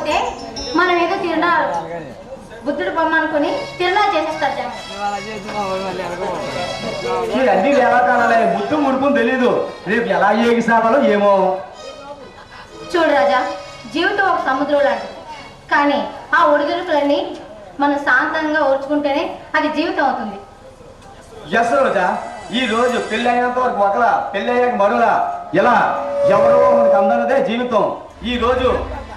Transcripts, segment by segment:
లేకపోతే మనం ఏదో తిరునాళ్ళు బుద్ధుడు బొమ్మ అనుకుని తిరునాళ్ళు చేసేస్తారు జనం. అన్ని వేళకాలే బుద్ధు ముడుపుని తెలీదు, రేపు ఎలా ఏగిసావాలో ఏమో. చూడు రాజా, జీవితం ఒక సముద్రం లాంటిది. కానీ ఆ ఒడిదుడుకులన్నీ మనం శాంతంగా ఓర్చుకుంటేనే అది జీవితం అవుతుంది. ఎస్ రోజా, ఈ రోజు పెళ్లి అయినంత వరకు ఒకలా, పెళ్లి అయ్యాక మరోలా, ఇలా ఎవరో మనకు అందన్నదే జీవితం. ఈ రోజు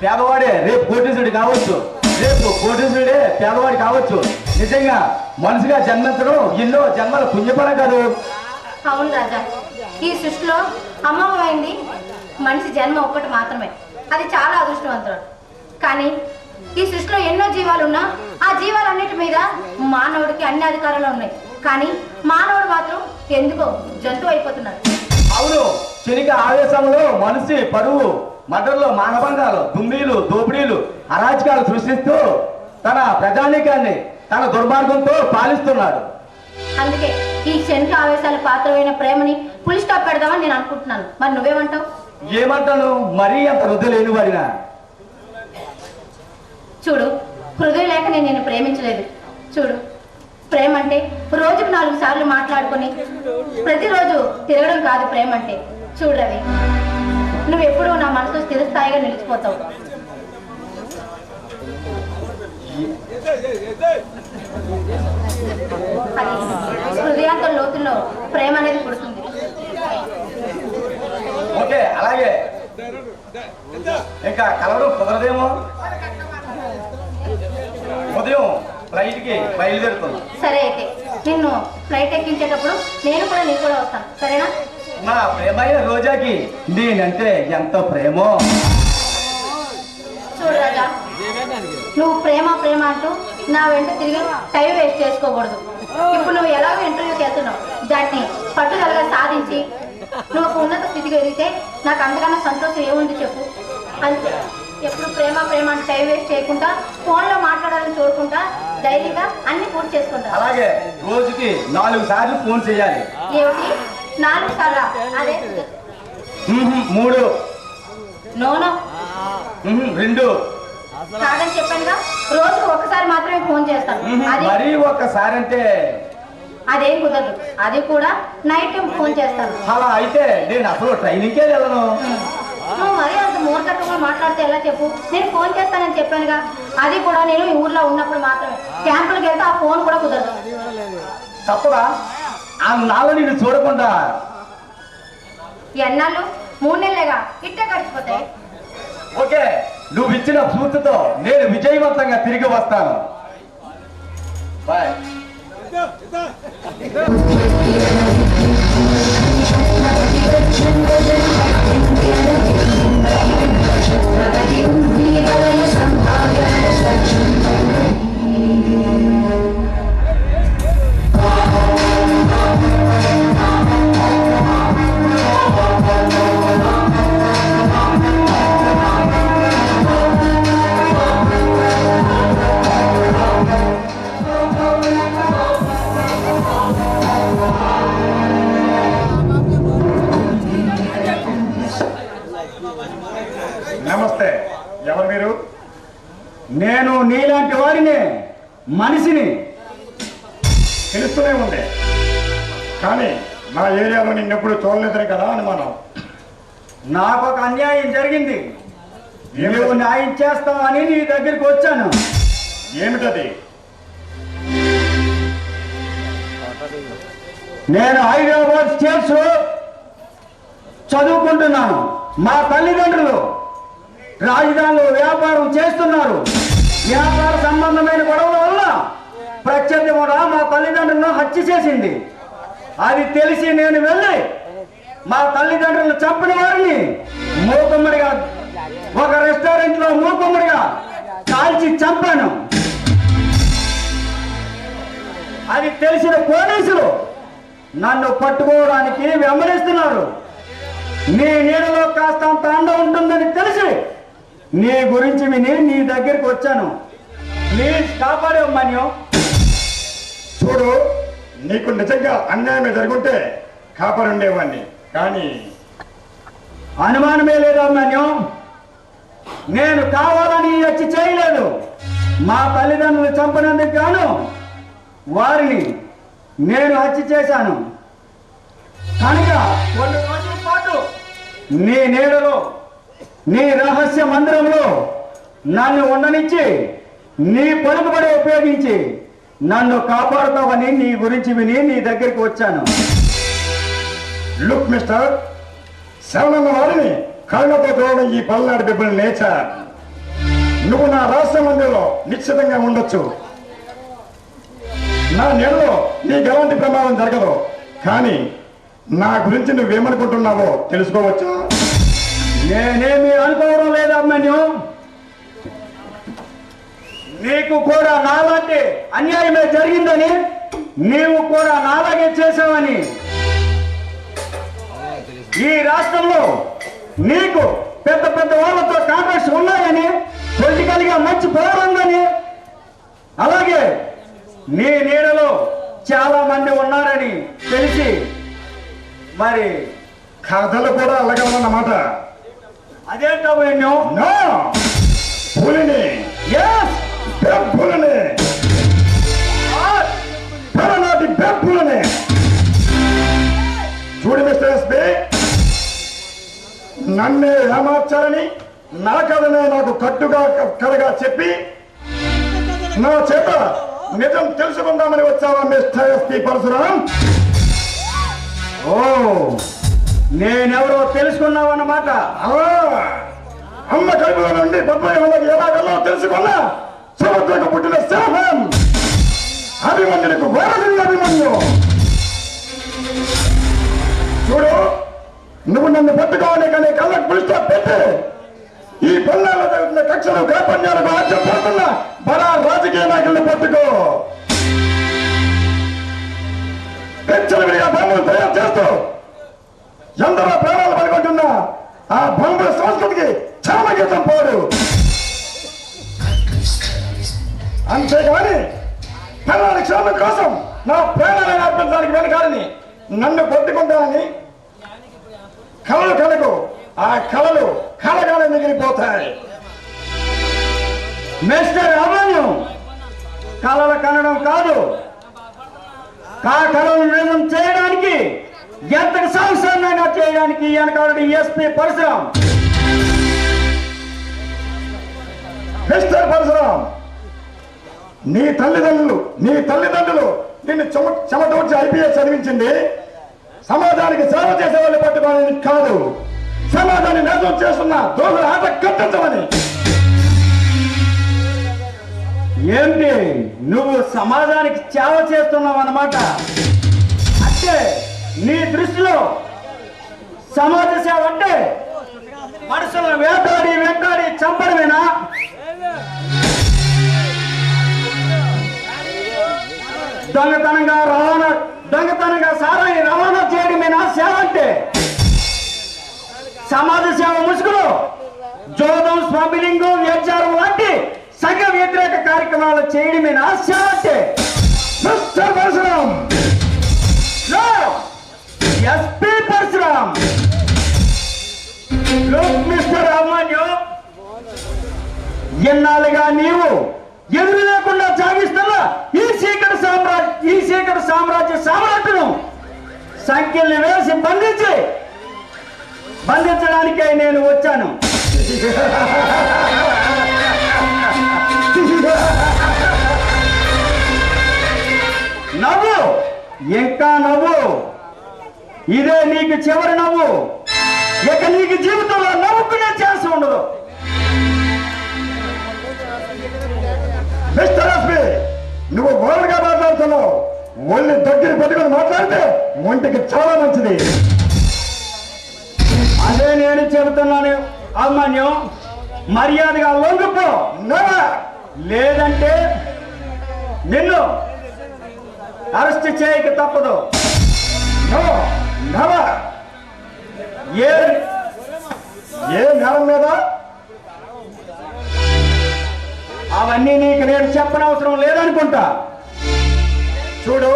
పేదవాడే రేపు కోటీసుడు కావచ్చు, రేపు కోటీసుడే పేదవాడు కావచ్చు. నిజంగా మనిషిగా జన్మించడం ఎన్నో జన్మల పుణ్యఫలం కాదు. అవును రాజా, ఈ సృష్టిలో అమ్మమైంది మనిషి జన్మ ఒక్కటి మాత్రమే, అది చాలా అదృష్టవంతుడు. కానీ ఈ సృష్టిలో ఎన్నో జీవాలు ఉన్నా ఆ జీవాలన్నిటి మీద మానవుడికి అన్ని అధికారాలు ఉన్నాయి. కానీ మానవుడు మాత్రం ఎందుకో జంతువు అయిపోతున్నాడు. అవును, క్షణిక ఆవేశంలో మనిషి పరువు మటర్లు, మానభంగాలు, దుమ్మీలు, దోపిడీలు, అరాచకాలు సృష్టిస్తూ తన ప్రజానీకాన్ని తన దుర్మార్గంతో పాలిస్తున్నాడు. అందుకే ఈ క్షణిక ఆవేశాల పాత్రమైన ప్రేమని ఫుల్ స్టాప్ పెడదామని నేను అనుకుంటున్నాను. మరి నువ్వేమంటావు? ఏమంటాను, మరీ అంత వృద్ధి లేని వాడినా. చూడు, హృదయం లేక నేను నిన్ను ప్రేమించలేదు. చూడు, ప్రేమ అంటే రోజుకు 4 సార్లు మాట్లాడుకొని ప్రతిరోజు తిరగడం కాదు ప్రేమ అంటే. చూడు రవి, నువ్వు ఎప్పుడూ నా మనసులో స్థిరస్థాయిగా నిలిచిపోతావు. అది హృదయాంత లోతుల్లో ప్రేమ అనేది పుడుతుంది. ఓకే, అలాగే. ఇంకా కలవడం కుదరదేమో. ఉదయం ఫ్లైట్ కి బయలుదేరుతుంది. సరే, అయితే నిన్ను ఫ్లైట్ ఎక్కించేటప్పుడు నేను కూడా నీకు కూడా వస్తాను, సరేనా? నా ప్రేమైన రోజాకి నేనంటే ఎంత ప్రేమో. చూడు రాజా, నువ్వు ప్రేమ ప్రేమ అంటూ నా వెంట తిరిగి టైం వేస్ట్ చేసుకోకూడదు. ఇప్పుడు నువ్వు ఎలాగో ఇంటర్వ్యూకి వెళ్తున్నావు, దాన్ని పట్టుదలగా సాధించి నువ్వు ఒక ఉన్నత స్థితికి ఎదిగితే నాకు అంతకన్నా సంతోషం ఏముంది చెప్పు. అంతే, ఎప్పుడు ప్రేమ ప్రేమ అంటే టైం వేస్ట్ చేయకుండా ఫోన్లో మాట్లాడాలని చూడకుండా ధైర్యంగా అన్ని పూర్తి చేసుకుంటా. అలాగే రోజుకి 4 సార్లు ఫోన్ చేయాలి. ఏమిటి 4 సార్లా? అదే 3. నోనో 2. కాదని చెప్పానుగా, రోజుకు ఒకసారి మాత్రమే ఫోన్ చేస్తాను. అది మరీ ఒక్కసారి అంటే అదేం కుదరదు, అది కూడా నైట్ టైం ఫోన్ చేస్తాను. అలా అయితే నేను అసలు ట్రైనింగ్కే వెళ్ళను. నువ్వు మరీ అంత మూర్ఖత్వంగా మాట్లాడితే ఎలా చెప్పు? నేను ఫోన్ చేస్తానని చెప్పానుగా, అది కూడా నేను ఈ ఊర్లో ఉన్నప్పుడు మాత్రమే. క్యాంపులకు వెళ్తే ఆ ఫోన్ కూడా కుదరదు. తప్పదా? ఆ నాలో నేను చూడకుండా ఎన్నాళ్ళు? 3 నెలలేగా, ఇట్టే గడిచిపోతాయి. ఓకే, నువ్వు ఇచ్చిన స్ఫూర్తితో నేను విజయవంతంగా తిరిగి వస్తాను. బాయ్. నమస్తే, ఎవరు మీరు? నేను నీలాంటి వాడిని, మనిషిని. తెలుస్తూనే ఉంది, కానీ నా ఏరియాలో నిన్నెప్పుడు చూడలేదని కదా అనుమానం. నాకు ఒక అన్యాయం జరిగింది, నువ్వు న్యాయం చేస్తావని నీ దగ్గరికి వచ్చాను. ఏమిటది? నేను హైదరాబాద్ స్టేట్స్ చదువుకుంటున్నాను. మా తల్లిదండ్రులు రాజధానిలో వ్యాపారం చేస్తున్నారు. వ్యాపార సంబంధమైన గొడవల వల్ల ప్రత్యర్థి కూడా మా తల్లిదండ్రులను హత్య చేసింది. అది తెలిసి నేను వెళ్ళి మా తల్లిదండ్రులను చంపిన వారిని మూకుమ్మడిగా ఒక రెస్టారెంట్ లో మూకుమ్మడిగా కాల్చి చంపాను. అది తెలిసిన పోలీసులు నన్ను పట్టుకోవడానికి వెంబడిస్తున్నారు. నీ నీడలో కాస్తంత అండ ఉంటుందని తెలిసి నీ గురించి విని నీ దగ్గరికి వచ్చాను. ప్లీజ్ కాపాడేమన్యం. చూడు, నీకు నిజంగా అన్యాయమే జరుగుంటే కాపాడుండేవాడిని, కానీ అనుమానమే లేదా మన్యం. నేను కావాలని ఈ హత్య చేయలేదు. మా తల్లిదండ్రులు చంపినందుకు గాను వారిని నేను హత్య చేశాను. కనుక కొన్ని రోజుల పాటు నీ నీడలో నీ రహస్య మందిరంలో నన్ను ఉండనిచ్చి నీ పలుకుబడి ఉపయోగించి నన్ను కాపాడుతావని నీ గురించి విని నీ దగ్గరికి వచ్చాను. లుక్ మిస్టర్, శరణన్న వారిని కళ్ళతో చూడడం ఈ పల్నాడు బిడ్డలు నేచర్. నువ్వు నా రాష్ట్ర మందిరంలో నిశ్చితంగా ఉండొచ్చు. నా నెలలో నీకు ఎలాంటి ప్రమాదం జరగదు. కానీ నా గురించి నువ్వేమనుకుంటున్నావో తెలుసుకోవచ్చా? నేనేమి అనుకోవడం లేదు అమ్మన్యు. నీకు కూడా నాలాంటి అన్యాయమే జరిగిందని, నీవు కూడా నాలాగే చేశావని, ఈ రాష్ట్రంలో నీకు పెద్ద పెద్ద వాళ్ళతో కాంట్రాక్ట్స్ ఉన్నాయని, పొలిటికల్ గా మంచి పవర్ ఉందని, అలాగే నీ నీడలో చాలా మంది ఉన్నారని తెలిసి మరి కథలు కూడా అల్లగలన్నమాట. అదేంటో పులిని బెబ్బులని పరనాటి బెబ్బులని చూడు మిస్టర్ ఎస్పీ, నన్నే ఏమార్చాలని నా కథనే నాకు కట్టుగా కథగా చెప్పి నా చేత నిజం తెలుసుకుందామని వచ్చావా మిస్టర్ ఎస్పీ పరశురాం? ఓ, నేనెవరో తెలుసుకున్నావన్నమాట. అమ్మ కడుపులో నుండి 70 ఎలాగల్లో తెలుసుకున్నా సముద్రకు పుట్టిన సింహం అభిమన్యునికి వారసుని అభిమన్యు. చూడు, నువ్వు నన్ను పట్టుకోవాలి కానీ కళ్ళకు పులిస్తా పెట్టి ఈ పల్నాల్లో జరుగుతున్న కక్షలు కాపణ్యాలకు ఆజ్యం పడుతున్న బడా రాజకీయ నాయకుల్ని పట్టుకో. పెచ్చలవిడిగా బాంబులు తయారు చేస్తూ ఎందరో ప్రాణాలు పడుకుంటున్నా ఆ బాంబుల సంస్కృతికి చాలా గీతం పోడు. అంతేగాని పిల్లల క్షేమం కోసం నా ప్రాణాలను అర్పించడానికి వెనకాలని నన్ను పట్టుకుంటానని కళలు కలగు. ఆ కళలు కలగానే మిగిలిపోతాయి. మిస్టర్ అభిమన్యు, కళలు కనడం కాదు, ఆ కళలను నిజం చేయడానికి ఎంతటి సాహసాన్నైనా చేయడానికి వెనకాలడి ఎస్పీ పరశురాం. మిస్టర్ పరశురాం, నీ తల్లిదండ్రులు నిన్ను చెమటూర్చి ఐపీఎస్ చదివించింది సమాజానికి సేవ చేసే వాళ్ళు పట్టుకోవాలని కాదు, సమాజాన్ని నాశనం చేస్తున్న దోషుల ఆట కట్టించమని. ఏంటి నువ్వు సమాజానికి సేవ చేస్తున్నావు అన్నమాట? అంటే నీ దృష్టిలో సమాజ సేవ అంటే మనుషులను వెంటాడి చంపడమేనా? దొంగతనంగా సారాన్ని రవాణా చేయడమేనా సేవ అంటే? సమాజ సేవ ముసుగులో జోదం, స్మగ్లింగ్, వ్యభిచారం లాంటి సంఘ వ్యతిరేక కార్యక్రమాలు చేయడమేనా సేవ అంటే? Mister Parashuram, SP Parashuram. Mister Abhimanyu, ఎన్నాళ్ళుగా నీవు ఎదురు లేకుండా సాగిస్తున్న ఈ చీకటి సామ్రాజ్య సామ్రాజ్యం సంఖ్యల్ని వేసి బంధించడానికై నేను వచ్చాను. నవ్వు, ఇంకా నవ్వు. ఇదే నీకు చివరి నవ్వు. ఇక నీకు జీవితంలో నవ్వుకునే ఛాన్స్ ఉండదు. మిస్టర్ ఎస్పీ, నువ్వు ఓవర్గా మాట్లాడుతున్నావు. ఒళ్ళి దగ్గర పెట్టుకుని మాట్లాడితే ఒంటికి చాలా మంచిది. అదే నేను చెబుతున్నాను అభిమన్యు, మర్యాదగా లొంగిపో. లేదంటే నిన్ను అరెస్ట్ చేయక తప్పదు. ఏ నేరం మీద? అవన్నీ నీకు నేను చెప్పనవసరం లేదనుకుంటా. చూడు,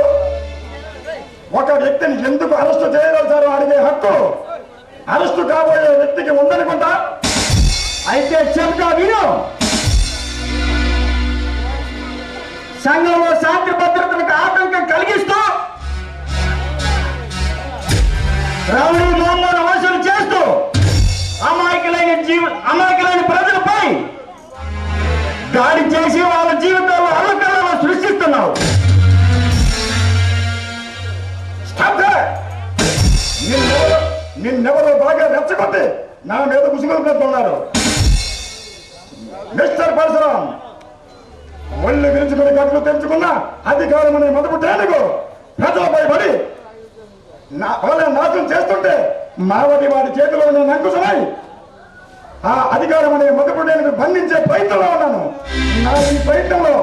ఒక వ్యక్తిని ఎందుకు అరెస్టు చేయగలుగుతారో అడిగే హక్కు అరెస్టు కాబోయే వ్యక్తికి ఉందనుకుంటా. అయితే చెబుతా విను. సంఘంలో శాంతి భద్రతలకు ఆటంకం కలిగిస్తూ రౌడీ మామూలు వసూలు చేస్తూ అమాయకులైన ప్రజలపై దాడి చేసి వాళ్ళ జీవితాల్లో అల్లకల్లాలు సృష్టిస్తున్నావు. నిన్నెవరో బాగా రెచ్చగొట్టి నా మీద ముసుగులు పెడుతున్నారు. మిస్టర్ పరశురాం, ఒళ్ళు విరుచుకుని గట్లు తెంచుకున్న అధికారం అనే మొదటి టేనుగు ప్రజలపై పడి వాళ్ళని నాశనం చేస్తుంటే మావడి వాడి చేతిలో నేను అంకుశమై ఆ అధికారం అనే మొదటి టేనుగు బంధించే ప్రయత్నంలో ఉన్నాను. నా ఈ ప్రయత్నంలో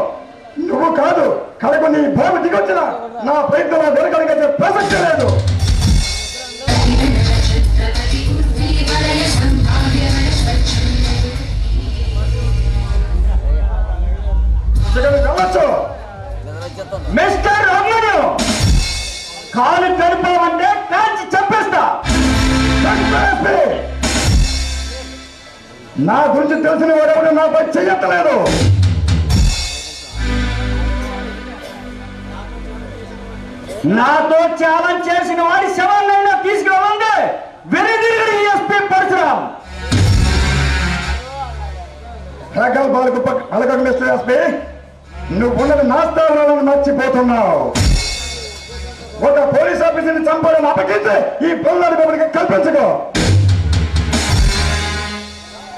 నువ్వు కాదు, కడకు నీ బాబు దిగొచ్చిన నా ప్రయత్నంలో వెనకడిగే ప్రసక్తి లేదు. మిస్టర్ అభిమన్యు, కాలు కడిపావంటే కాల్చి చెప్పేస్తా. నా గురించి తెలిసిన వాడెవడు నాపై చెయ్యట్లేదు. నాతో ఛాలెంజ్ చేసిన వాడి శవాన్నైనా తీసుకురావాలంటే వెనుదిరిగి ఎస్పీ పరశురాం. ప్రగల్భాలకు పలకకు మిస్టర్ ఎస్పీ, నువ్వు ఉన్నది నా స్థానాలను మర్చిపోతున్నావు. ఒక పోలీస్ ఆఫీసర్ని చంపాలని అప్పగిస్తే ఈ పొల్లాడి బాబుకి కల్పించుకో.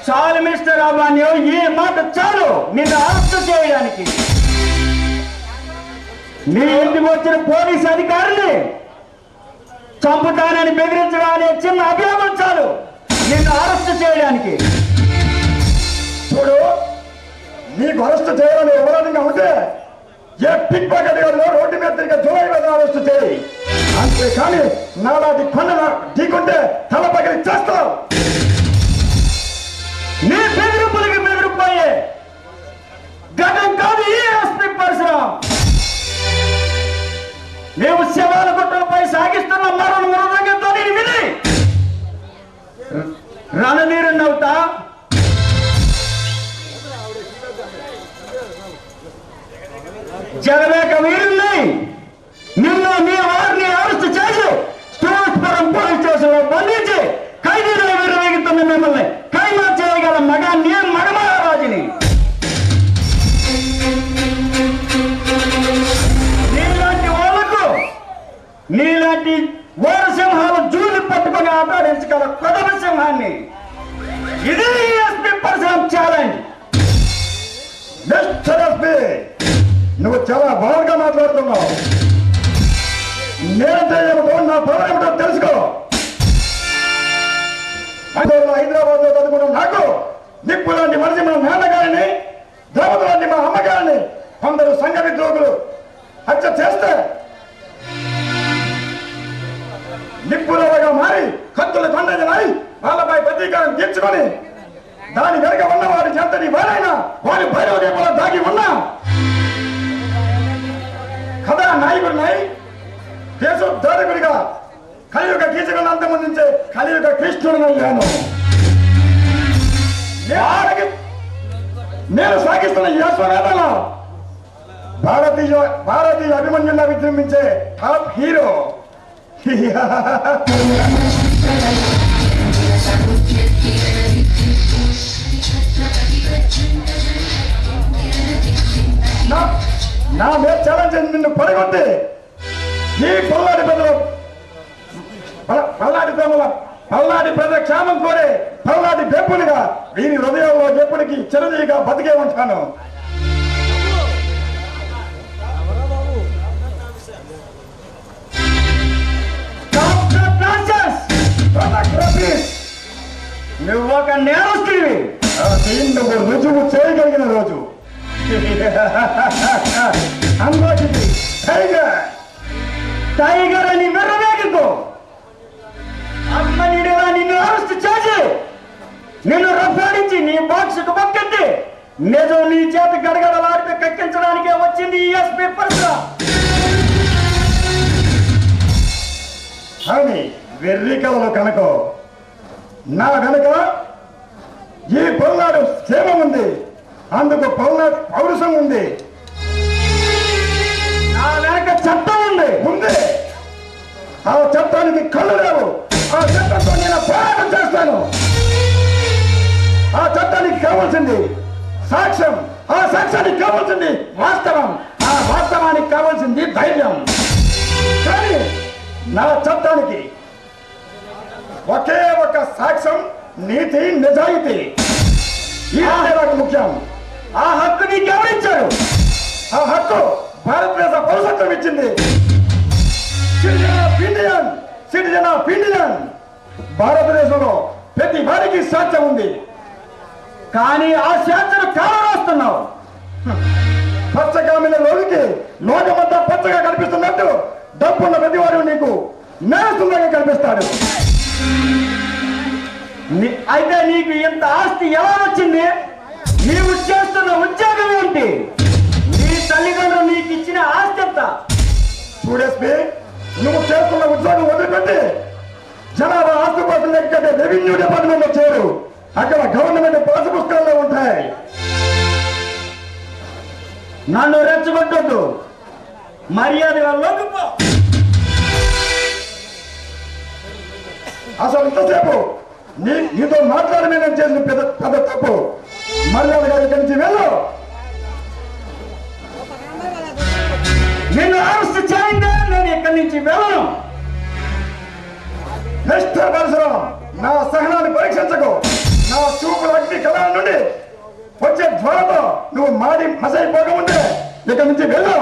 చాలు మిస్టర్ అభిమన్యు, ఈ మాట చాలు నిన్ను అరెస్ట్ చేయడానికి. నీ ఇంటికి వచ్చిన పోలీస్ అధికారుల్ని చంపుతానని బెదిరించడం అనే చిన్న అభియోగం చాలు నిన్ను అరెస్ట్ చేయడానికి. చూడు, నీకు అరెస్ట్ చేయాలని ఎవరైనా ఉంటే ఏ పిక్ పాకెట్ గారు రోడ్డు మీద తిరిగి జూలై మీద అరెస్ట్ చేయి. అంతేకాని నాలాంటి కొండ ఢీకుంటే తల పగిలి చేస్తావు. నీ బెదిరింపులకి బెదిరిపోయే ఘటన కాదు ఈ ఎస్పీ పరశురాం. నీవు శవాల గుట్టలపై సాగిస్తున్న మరణ మృదంగంతో నేను విని రణనీరు నవ్వుతా. జగవేక వీరుల్ని నిన్ను నీ వారిని అరెస్ట్ చేసి స్టూవర్ట్పురం పోలీస్ స్టేషన్లో బంధించి ఖైదీలో విరవేగుతున్న మిమ్మల్ని ఖైమా చేయగల మగాన్ని మగమహారాజుని. నీలాంటి వాళ్లకు నీలాంటి ఓరసింహాలు జూలు పట్టుకొని ఆటాడించగల కొదవ సింహాన్ని. ఇది SP Parashuram challenge. Mister SP, నువ్వు చాలా బాగా మాట్లాడుతున్నావు. నేనంటే ఏమిటో, నా పవర్ ఏమిటో తెలుసుకో. హైదరాబాద్ లో చదువుకున్న నాకు నిప్పు లాంటి మనిషి మా నాన్నగారిని, దేవత లాంటి మా అమ్మగారిని కొందరు సంఘ విద్రోగులు హత్య చేస్తే నిప్పులగా మారి కత్తులు కొండజలాయి వాళ్ళపై ప్రతీకారం తీర్చుకొని దాని వెనుక ఉన్న వారి ఎంతటి వారైనా వారి భైరవ దీపంలో దాగి ఉన్నా కథా నాయకుడినై దేశోద్ధారకుడిగా కలియుగ కీచకులను అంతమందించే కలియుగ కృష్ణుడినయ్యాను. నేను సాగిస్తున్న ఈ అశ్వమేధన భారతీయ అభిమన్యుల్లా విజృంభించే టాప్ హీరో. నా మీద ఛాలెంజ్ నిన్ను పడగొట్టి ఈ పల్నాటి ప్రజల క్షేమం కోరే పల్నాటి బెప్పులుగా వీరి హృదయంలో ఎప్పటికీ చిరంజీవిగా బతికే ఉంటాను. నువ్వు ఒక నేరస్తుడివి. నువ్వు రుజువు చేయగలిగిన రోజు టైగర్ అని మెర్రవేగకు. అమ్మనిడిగా నిన్ను అరెస్ట్ చేసి నిన్ను రప్పాడించి నీ బాక్సుకు పక్కెత్తి నిజం నీ చేత గడగడలాడితే కక్కించడానికే వచ్చింది ఈ ఎస్పీ పరశురాం. అని వెర్రి కళలు కనుకో. నా వెనుక ఈ పొల్ల నాకు క్షేమ ఉంది, అందుకు పౌరుషం ఉంది, నా వెనక చట్టం ఉంది. ఆ చట్టానికి కళ్ళు లేవు. ఆ చట్టంతో నేను పోరాటం చేస్తాను. ఆ చట్టానికి కావాల్సింది సాక్ష్యం, ఆ సాక్ష్యానికి కావాల్సింది వాస్తవం, ఆ వాస్తవానికి కావాల్సింది ధైర్యం. కానీ నా చట్టానికి ఒకే ఒక సాక్ష్యం, నీతి, నిజాయితీ. ఇదే నాకు ముఖ్యం. ఆ హక్కు నీకెవరిచ్చారు? ఆ హక్కు భారతదేశ పౌరసత్వం ఇచ్చింది. Citizen of Indian. భారతదేశంలో ప్రతి వారికి స్వేచ్ఛ ఉంది. కానీ ఆ స్వేచ్ఛను కాలరాస్తున్నావు. పచ్చగా మీద లోకి లోకమంతా పచ్చగా కనిపిస్తున్నట్టు డబ్బున్న ప్రతివాడు నీకు నేరస్తుండగా కనిపిస్తాడు. అయితే నీకు ఇంత ఆస్తి ఎలా వచ్చింది? నీవు చేస్తున్న ఉద్యోగం ఏంటి? నీ తల్లిదండ్రులు నీకు ఇచ్చిన ఆస్తి ఎంత? చూడేసి నువ్వు చేస్తున్న ఉద్యోగం వదిలిపెట్టి జనాభా ఆస్తి కోసం ఎక్కడే రెవెన్యూ డిపార్ట్మెంట్ లో చేరు. అక్కడ గవర్నమెంట్ పాసు పుస్తకాల్లో ఉంటాయి. నన్ను రెచ్చగొట్టొద్దు, మర్యాదగా లోకిపో. అసలు ఇంతసేపు నీతో మాట్లాడమే నేను చేసిన పెద్ద తప్పు. మర్యాదగా ఇక్కడి నుంచి వెళ్ళు. నిన్ను అరెస్ట్ చేయండి, నేను ఇక్కడి నుంచి వెళ్ళను. మిస్టర్ పరశురాం, నా సహనాన్ని పరీక్షించకు. నా చూపుల అగ్ని కళల నుండి వచ్చే జ్వరంతో నువ్వు మాడి మసైపోకముందే ఇక్కడి నుంచి వెళ్ళు.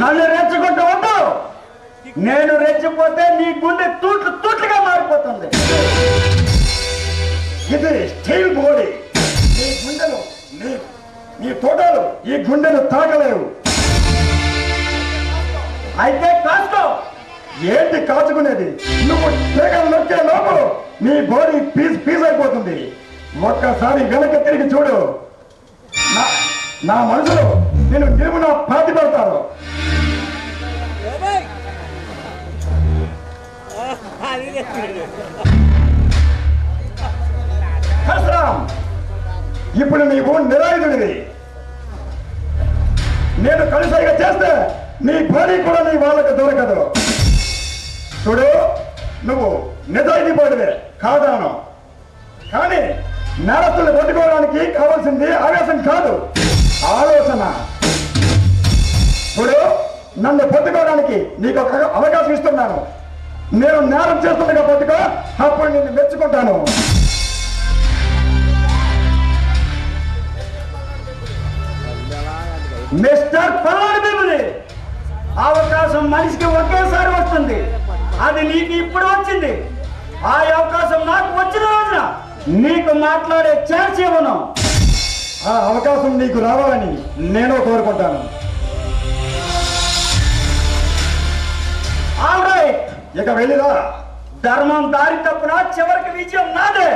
నన్ను రెచ్చగొట్టవద్దు. నేను రెచ్చిపోతే నీ గుండె తూట్లుగా మారిపోతుంది. ఇది స్టీల్ బాడీ. నీ గుండెలు నీ తోటలు ఈ గుండెను తాకలేవు. అయితే కాసుకో. ఏంటి కాచుకునేది? నువ్వు తీగలు నొక్కే లోపు నీ బాడీ పీస్ అయిపోతుంది. ఒక్కసారి వెనక తిరిగి చూడు. నా మనసులో నేను నిలువున పాతి పెడతాను. ఇప్పుడు నీవు నిరాయుధుడివి. నేను కలిసైగా చేస్తే నీ భార్య కూడా నీ వాళ్ళకు దొరకదు. చూడు, నువ్వు నిజాయితీ పడివే కాదాను. కానీ నేరస్తులు పట్టుకోవడానికి కావాల్సింది ఆవేశం కాదు, ఆలోచన. చూడు, నన్ను పట్టుకోవడానికి నీకు ఒక అవకాశం ఇస్తున్నాను. నేను నేరం చేస్తుండగా పట్టుకో, అప్పుడు నిన్ను మెచ్చుకుంటాను. మిస్టర్ పల్లాడి, అవకాశం మనిషికి ఒకేసారి వస్తుంది. అది నీకు ఇప్పుడు వచ్చింది. ఆ అవకాశం నాకు వచ్చిన రోజున నీకు మాట్లాడే ఛాన్స్ ఇవ్వను. ఆ అవకాశం నీకు రావాలని నేను కోరుకుంటాను. ఇక వెళ్ళిరా. ధర్మం దారి తప్పున చివరికి విజయం నాదే.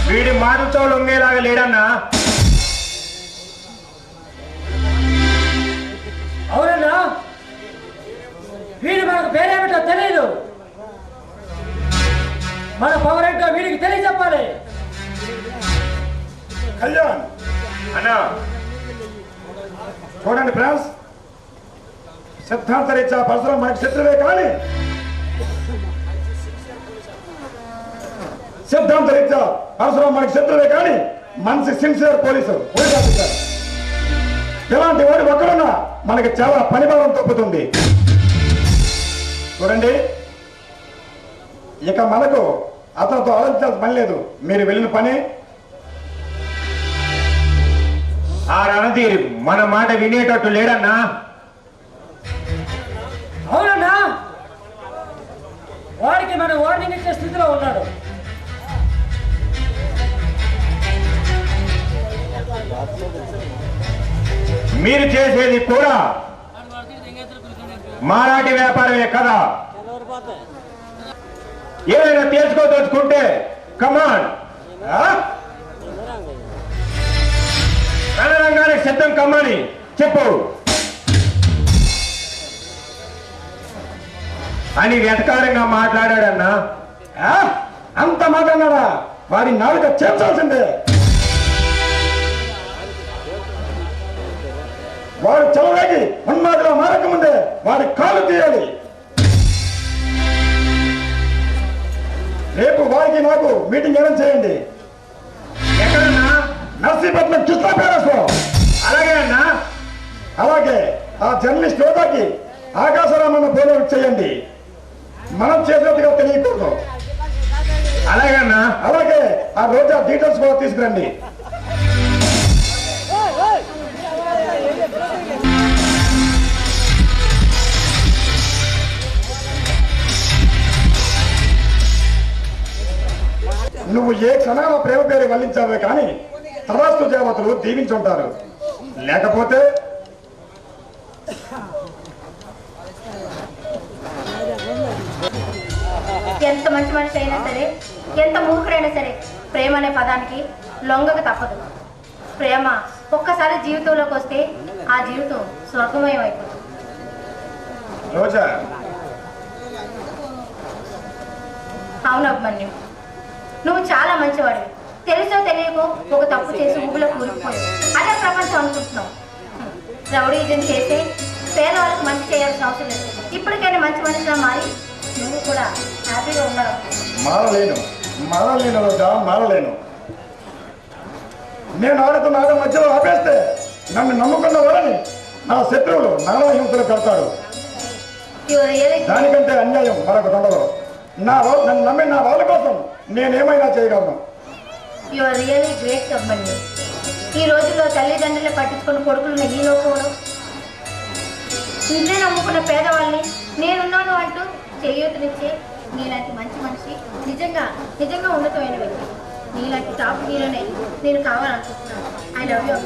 వీడి మాటలతో లొంగేలాగా లేడన్నా. అవునన్నా, వీడు మనకు పేరేమిటో తెలియదు. మన పవర్ ఏంటో వీడికి తెలియజెప్పాలి. కళ్యాణ్ అన్నా, చూడండి ఫ్రెండ్స్, సిద్ధాంత రీత్యా పరశురాం మనకి శత్రువే, కానీ సిద్ధాంత రీత్యా పరశురాం మనకి శత్రువే, కానీ మంచి సిన్సియర్ పోలీసు ఆఫీసర్. ఇలాంటి వాడు ఒక్కడున్నా మనకి చాలా పనిభారం తప్పుతుంది. చూడండి, ఇక మనకు అతనితో ఆలోచించాల్సిన పని లేదు. మీరు వెళ్ళిన పని. ఆ రణధీర్ మన మాట వినేటట్టు లేడన్నా. అవునన్నా, వాడికి మనం వార్నింగ్ ఇచ్చే స్థితిలో ఉన్నాడు. మీరు చేసేది కూడా మారాటి వ్యాపారమే కదా. ఏదైనా తెలుసుకోదలుచుకుంటే కమాన్ రణరంగానికి సిద్ధం కమ్మని చెప్పు అని వెటకారంగా మాట్లాడాడన్నా. అంత మాట్లాడాడా? వాడి నాలుక చేర్చాల్సిందే. వాడు చెలవేగి ఉన్మాదిలో మారకముందే వాడి కాలు తీయాలి. రేపు వారికి నాకు మీటింగ్ అరేంజ్ చేయండి. ఎక్కడన్నా? నర్సీపట్నం కృష్ణా ప్యాలెస్ లో. అలాగే అన్నా. అలాగే ఆ జర్నలిస్ట్ రోజాకి ఆకాశరామన్న ఫోన్ చేయండి. మనం చేసినట్టుగా తెలియకూడదు. అలాగే అన్నా. అలాగే ఆ రోజా డీటెయిల్స్ కూడా తీసుకురండి. నువ్వు ఏ క్షణాల ప్రేమ పేరు వల్లించావే కానీ తరాస్తు దేవతలు దీవించుంటారు. లేకపోతే ఎంత మంచి మనిషి అయినా సరే, ఎంత మూర్ఖుడైనా సరే ప్రేమ అనే పదానికి లొంగక తప్పదు. ప్రేమ ఒక్కసారి జీవితంలోకి వస్తే ఆ జీవితం స్వర్గమయం అయిపోతుంది. రోజా. అవును అభిమన్యు, నువ్వు చాలా మంచివాడివి. తెలుసో తెలియకో ఒక తప్పు చేసి ఊబిలో కూరుకుపోయావు. అదే ప్రపంచం అనుకుంటున్నావు. రౌడీజం చేసే పేదవాళ్ళకి మంచి చేయాల్సిన అవసరం లేదు. ఇప్పటికైనా మంచి మనిషిగా మారి నువ్వు కూడా హ్యాపీగా ఉన్నావు. మారలేను రోజా, మారలేను. నేను ఆడుతున్న ఆడ మధ్యలో ఆపేస్తే నన్ను నమ్ముకున్న వాళ్ళని నా శత్రువులు నానా హింసలు కడతారు. దానికంటే అన్యాయం మరొకటి ఉండదు. నన్ను నమ్మి నా వాళ్ళ కోసం నేనేమైనా చేయగలను. You are really great Abhimanyu. ఈ రోజుల్లో తల్లిదండ్రులే పట్టించుకుని కొడుకులున్న ఈ లోకంలో నిన్నే నమ్ముకున్న పేదవాళ్ళని నేనున్నాను అంటూ చేయూతనిచ్చే నీలాంటి మంచి మనిషి నిజంగా ఉన్నతమైన వ్యక్తి. నీలాంటి టాప్ హీరోనే నేను కావాలనుకుంటున్నాను. I love you.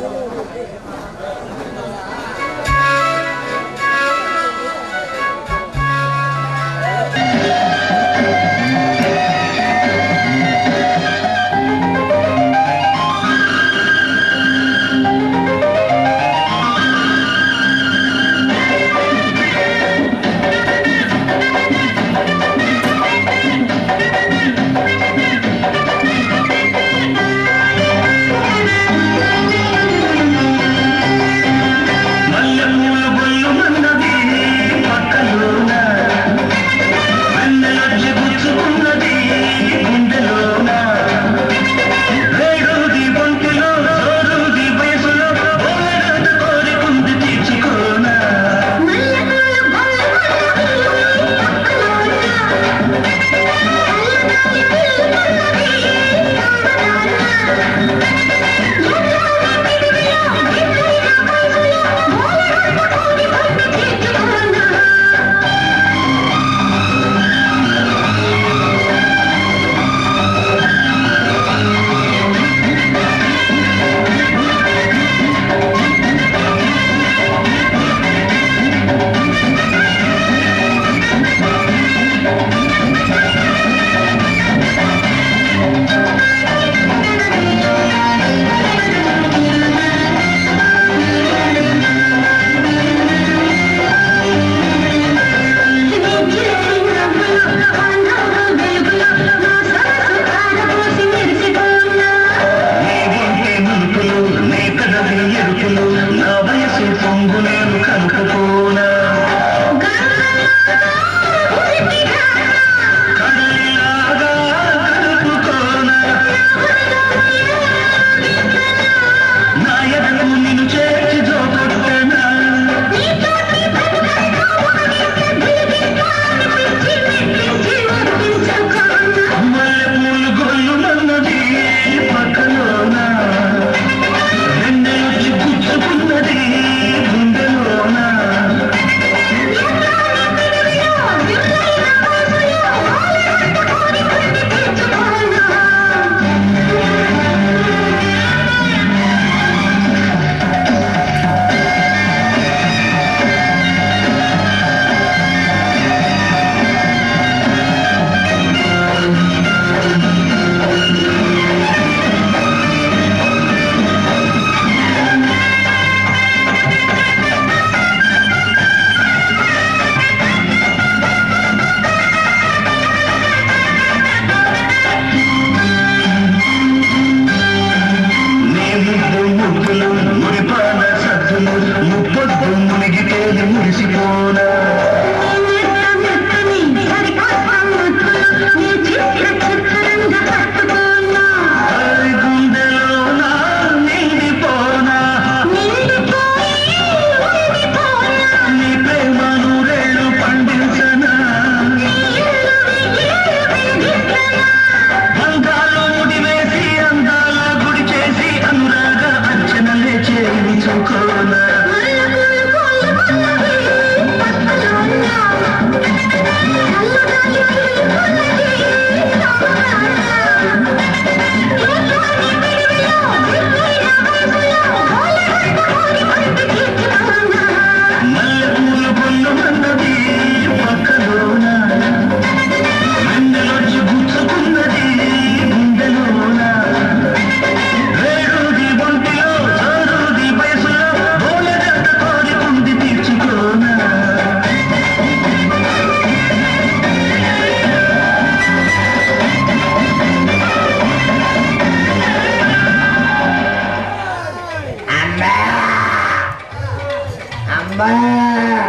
అమ్మా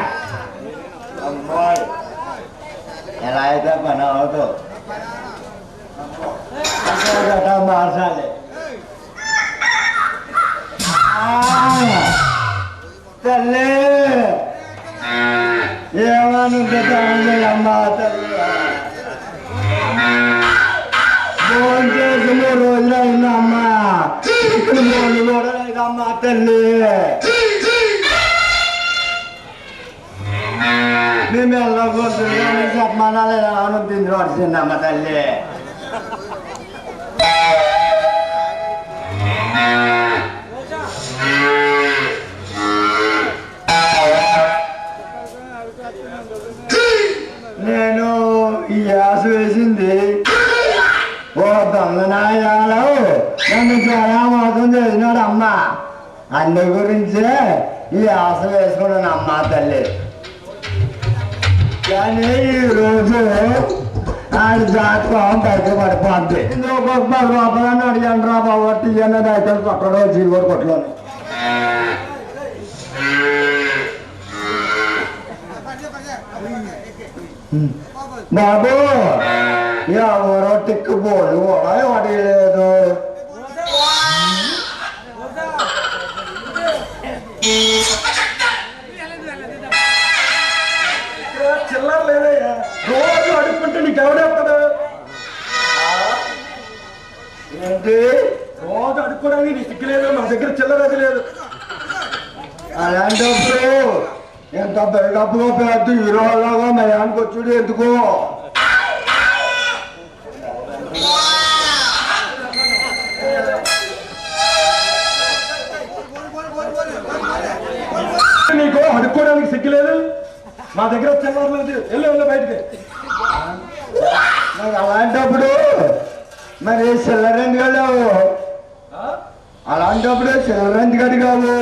అమ్మాయి ఎలా అయితే పని అవుతావు మార్చాలి తల్లి ఏమనుకుంటాను అమ్మా తల్లి ఫోన్ చేసి 3 రోజులు అయిందమ్మా ఇక్కడ 3 కూడా లేదమ్మా తల్లి మేము వెళ్ళకూడదు చెప్పమనాలి ఆనందించి పడుతుందమ్మ తల్లి నేను ఈ యాస వేసింది ఓ దొంగనాయాలు నన్ను చాలా మోసం చేసినాడు అమ్మ అందు గురించే ఈ ఆశ వేసుకున్నాను అమ్మ తల్లి కానీ ఈరోజు ఆడి జాతకం బయట పడిపోద్ది ఇందులో గొప్ప రూపాయలని అడిగాను రా బాబు తీయన్నది అయితే కొట్టడో జీవో కొట్టలోని బాబు ఎవరో టిక్కుపోడు కూడా అడగలేదు చిల్లర లేదయ్యా రోజు అడుక్కుంటే నీకు ఎవడేస్తాడు ఏంటి రోజు అడుక్కోవడానికి నీ సిగ్గులేదు మా దగ్గర చిల్లర అది లేదు అలాంటప్పుడు ఎంత బెగప్పుగా పెద్ద హీరోలాగా మయానికి వచ్చాడు ఎందుకో నీకు అడుక్కోవడానికి సిగ్గులేదు మా దగ్గర చిల్లరలేదు వెళ్ళు బయటికి మరి అలాంటప్పుడు మరి చిల్లర ఎందుకు వెళ్ళావు అలాంటప్పుడు చిల్లర ఎందుకు అడిగావు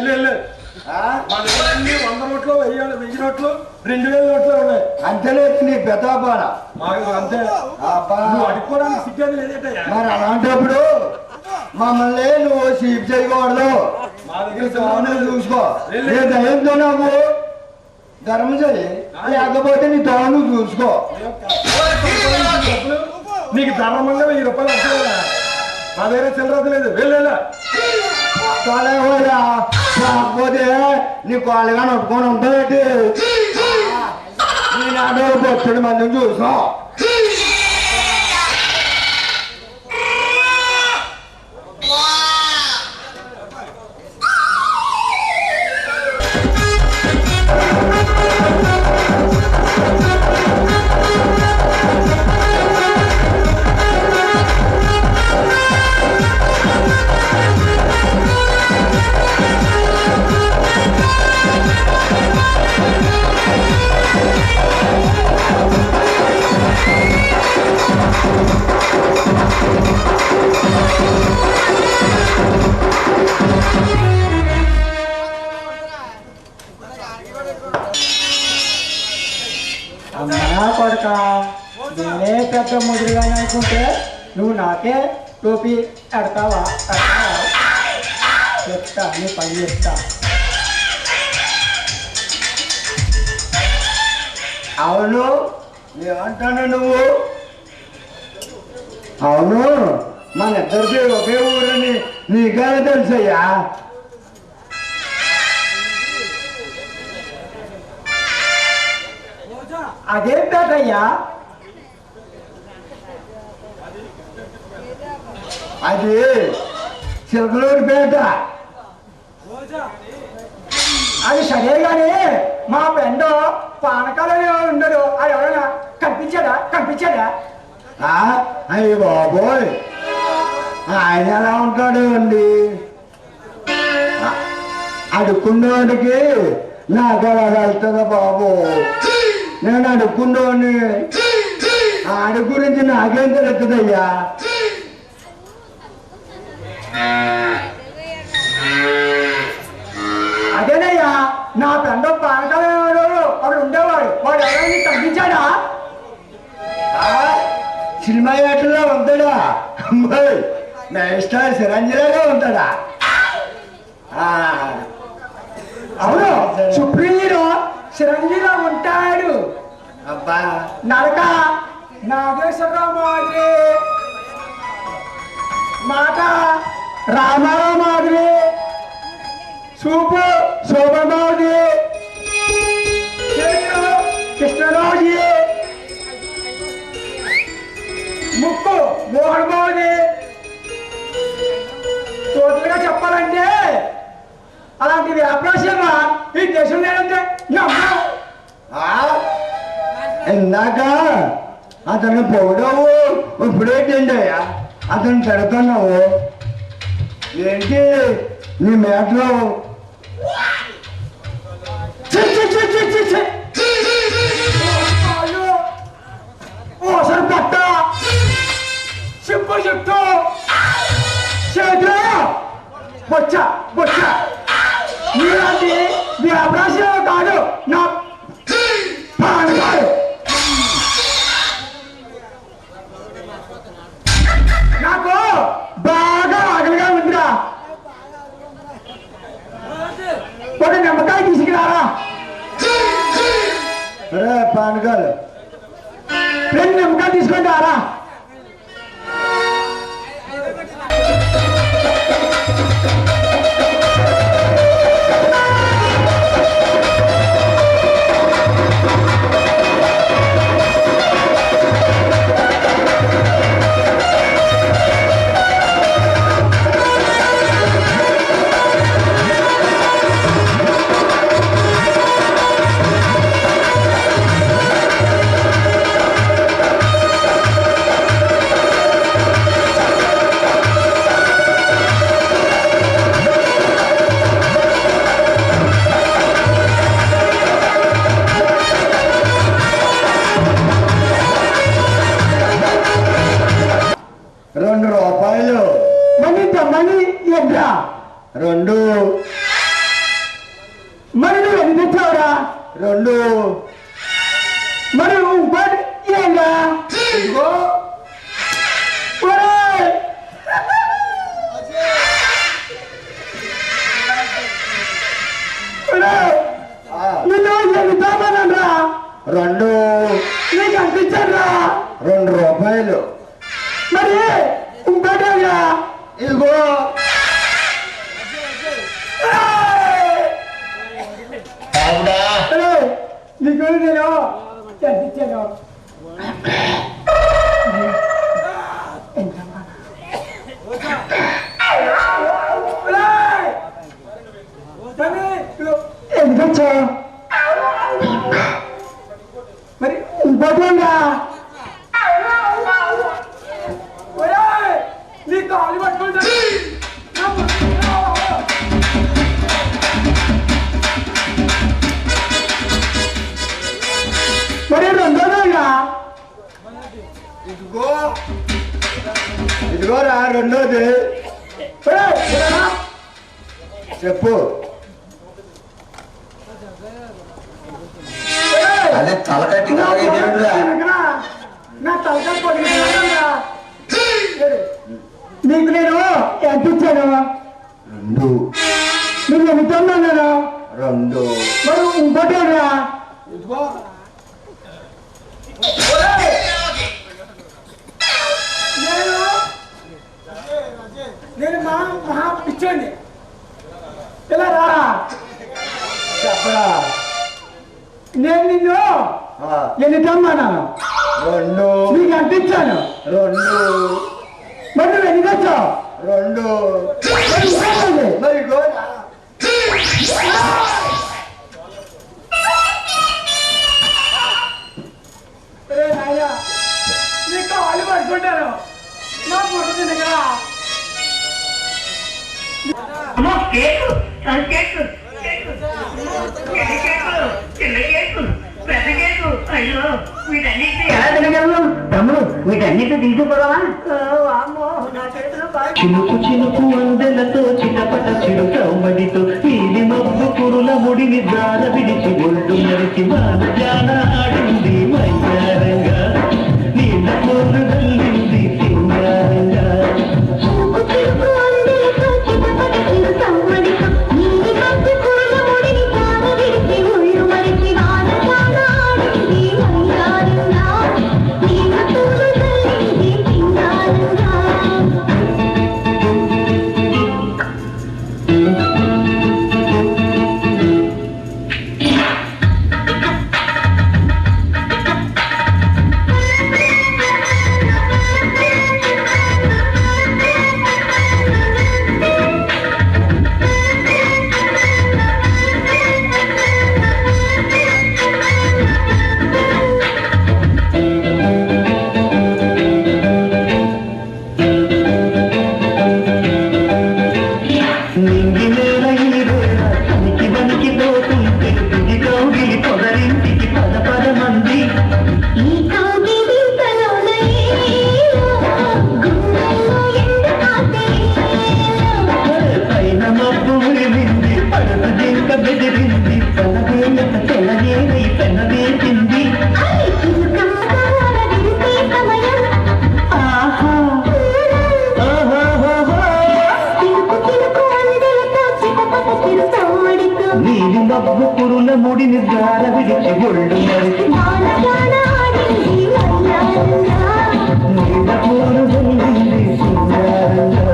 వెళ్ళు మా దగ్గర 100 నోట్లు 1000 నోట్లు 2000 నోట్లు ఉన్నాయి అంతేలేదు నీ పెద్దాపాన అంతే అడుక్కోవడానికి సిగ్గేది లేదట మరి అలాంటప్పుడు మమ్మల్ని నువ్వు సీప్ చేయకూడదు మా దగ్గర చూసుకో దయంతో నువ్వు ధర్మం చేయి లేకపోతే నీ తోడ నువ్వు చూసుకో నీకు ధర్మంగా 1000 రూపాయలు వస్తుంది మా దగ్గర చిల్లర లేదు వెళ్ళేలా కాకపోతే నీ కాళ్ళుగా నొట్టుకొని ఉంటాయి నేను అడో బొచ్చుడు మందిని చూసాం అమ్మా కొడుక నేనే పెద్ద ముదిరిగానే అనుకుంటే నువ్వు నాకే టోపీ ఎడతావా చెప్తా నీ పని చెప్తా అవును ఏమంటాను నువ్వు అవును మన ఇద్దరికి ఒకే ఊరని నీకనే తెలుసయ్యా అదేం పేటయ్యా అది చిలకలూరిపేట అది సరే కానీ మా ఫ్రెండ్ పానకాలలో ఉండడు అది ఎవరైనా కనిపించాడా అయ్యి బాబోయ్ ఆయన ఎలా ఉంటాడు అండి అడుక్కున్నవాడికి నాకు అలా వెళ్తుందా బాబు నేను అడుక్కున్నవాడిని ఆడి గురించి నాకేం తెలుస్తుందయ్యా అదేనయ్యా నా ఫ్రెండ్ పానకాలవాడు వాడు ఉండేవాడు వాడు ఎవరైనా తగ్గించాడా సినిమా యాక్టర్లో ఉంటాడా మెగాస్టార్ చిరంజీవిగా ఉంటాడా అవును సుప్రీం హీరో చిరంజీవిలో ఉంటాడు. అబ్బా నడక నాగేశ్వరరావు మాదిరి, మాట రామారావు మాదిరి, చూపు శోభమాది, కృష్ణరాజు, ముక్కు మోహన్ బాబుది. టోటల్గా చెప్పాలంటే అలాంటి వ్యాపారం ఈ దేశం లేదంటే ఇందాక అతను పోవడావు ఇప్పుడేంటయ్యా అతను పెడుతున్నావు ఏంటి నీ మేటలో ఓసరి పట్ట సింపు చుట్టూ చేతులు బొచ్చ బొచ్చ ఇలాంటి వ్యాపారం కాదు నా ప్రాణం కాదు. నాకు బాగా ఆకలిగా ఉందిరా, ఒక నిమ్మకాయ తీసుకురారా. అరే పానకాలు 2 నిమ్మకాయలు తీసుకొని రారా. ₹2 మనీ మనీ ఎంద్రా 2 మరి నువ్వు ఎన్ని తెచ్చావురా? 2 మరి ఇంకోటి ఏంగా ఇదిగో నిన్ను ఎన్ని తామనరా? 2 నీకు అందించారా? ₹2 మరి ఇంకోటేగా ఇదిగో నీకు నేను చదివించాను. ఎంత వచ్చా మరి ఇంకోటేగా నీ కాలు పట్టుకుంటా మరి 2గా ఇదిగోరా 2ది చెప్పు. అదే తలకట్టి నా తలకట్టి పడుకుంటున్నా. నీకు నేను ఎంత ఇచ్చాను? 2 నువ్వు ఎంత ఉన్నాను? 2 మరి ఇంకోటేగా ఇదిగో నేను మహా పిచ్చోండి. ఇలా రారా చెప్పరా. నేను నిన్ను ఎన్ని తమ్మాను? 2 నీకు ఎంత ఇచ్చాను? 2 మరి నువ్వు ఎన్ని తెచ్చావు? 2 మరి నీ కాళ్ళు పడుకుంటారు నా ఫోటో తినగా. తమ్ముడు వీటన్నిటి తీసుకుపోదామా? చినుకు చినుకు అందెలతో చిటపట చిరుకమ్మడితో ఇది మబ్బు కురుల ముడిని దార విడిచి ఒళ్ళు మరిచి బాల ఆడింది వయ్యారంగా నీళ్ళ కోరు నల్లింది సింగారంగా. చినుకు చినుకు అందెలతో చిటపట చిరుకమ్మడితో ఇది మబ్బు కురుల ముడిని ముడిని దార విడిచి ఒళ్ళు మరిచి నీడ పూలు జల్లింది సింగారంగా.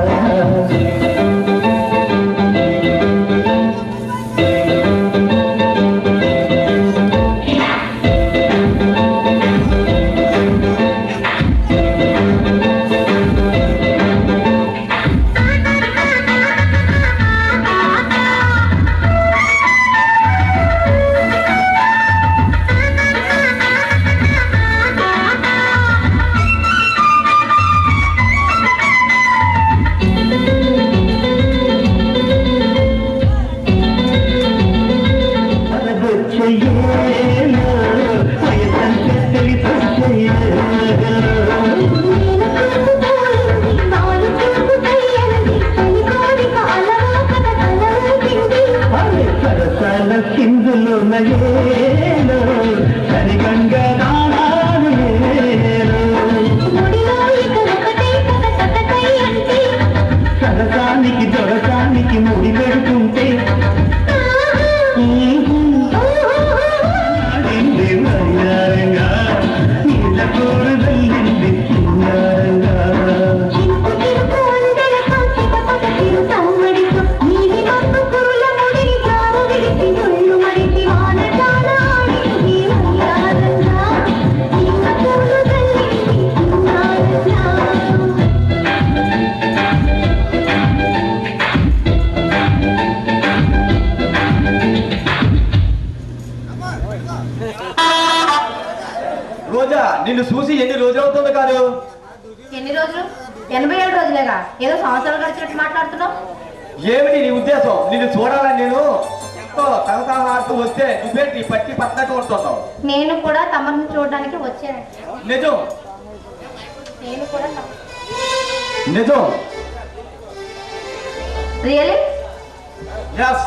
సరసాల సింధులు నయేలో సరిగంగా నానాలు ఏలో. సరసానికి దొరసానికి ముడి పెడుతుంటే ఆడింది వయ్యారంగా, నీళ్ళ కూర వెళ్ళింది సింగారంగా. రోజా, నిన్ను చూసి ఎన్ని రోజులు అవుతుంది కాదు? ఎన్ని రోజులు? 87 రోజులేగా. ఏదో సంవత్సరాలు గడిచినట్టు మాట్లాడుతున్నావు. ఏమిటి నీ ఉద్దేశం? నిన్ను చూడాలని నేను ఎంతో తలతలలాడుతూ వస్తే నువ్వేంటి పట్టి పట్టినట్టు ఉంటున్నావు? నేను కూడా తమను చూడడానికి వచ్చాను. నిజం నేను కూడా నిజం. రియలీ? ఎస్.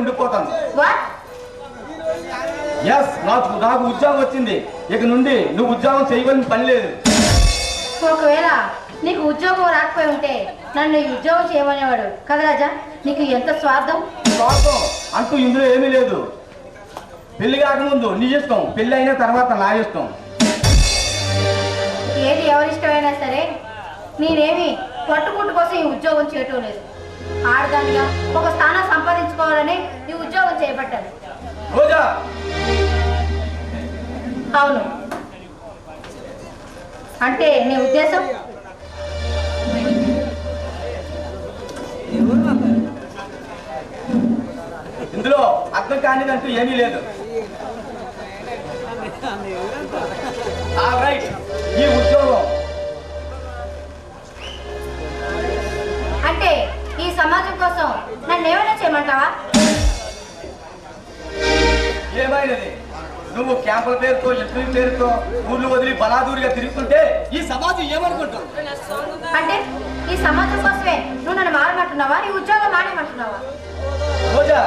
ఉండిపోతాను. వాట్? ఎస్, నాకు ఉద్యోగం వచ్చింది. ఇక నుండి నువ్వు ఉద్యోగం చేయవలసిన పని లేదు. ఒకవేళ నీకు ఉద్యోగం రాకపోయి ఉంటే నన్ను ఈ ఉద్యోగం చేయమనేవాడు కదా రాజా. నీకు ఎంత స్వార్థం. స్వార్థం అంటూ ఇందులో ఏమీ లేదు. పెళ్లి కాకముందు నీ ఇష్టం, పెళ్లి అయిన తర్వాత నా ఇష్టం. ఏది ఎవరిష్టమైనా సరే నేనేమి పట్టుకుంటు కోసం ఈ ఉద్యోగం చేయటం లేదు. ఆడదానిగా ఒక స్థానం సంపాదించుకోవాలని ఈ ఉద్యోగం చేపట్టాను. రోజా, అవును. అంటే నీ ఉద్దేశం? ఇందులో అర్థం కానిదంటూ ఏమీ లేదు. రైట్, ఈ ఉద్యోగం అంటే ఈ సమాజం కోసం నన్ను ఏమైనా చేయమంటావా? ఏమైనది? నువ్వు క్యాంపుల పేరుతో ఇంటర్వ్యూ పేరుతో ఊర్లు వదిలి బలాదూరిగా తిరుగుతుంటే ఈ సమాజం ఏమనుకుంటావు? అంటే ఈ సమాజం కోసమే నువ్వు నన్ను మారమంటున్నావా? నీ ఉద్యోగం మానేమంటున్నావా? రోజా,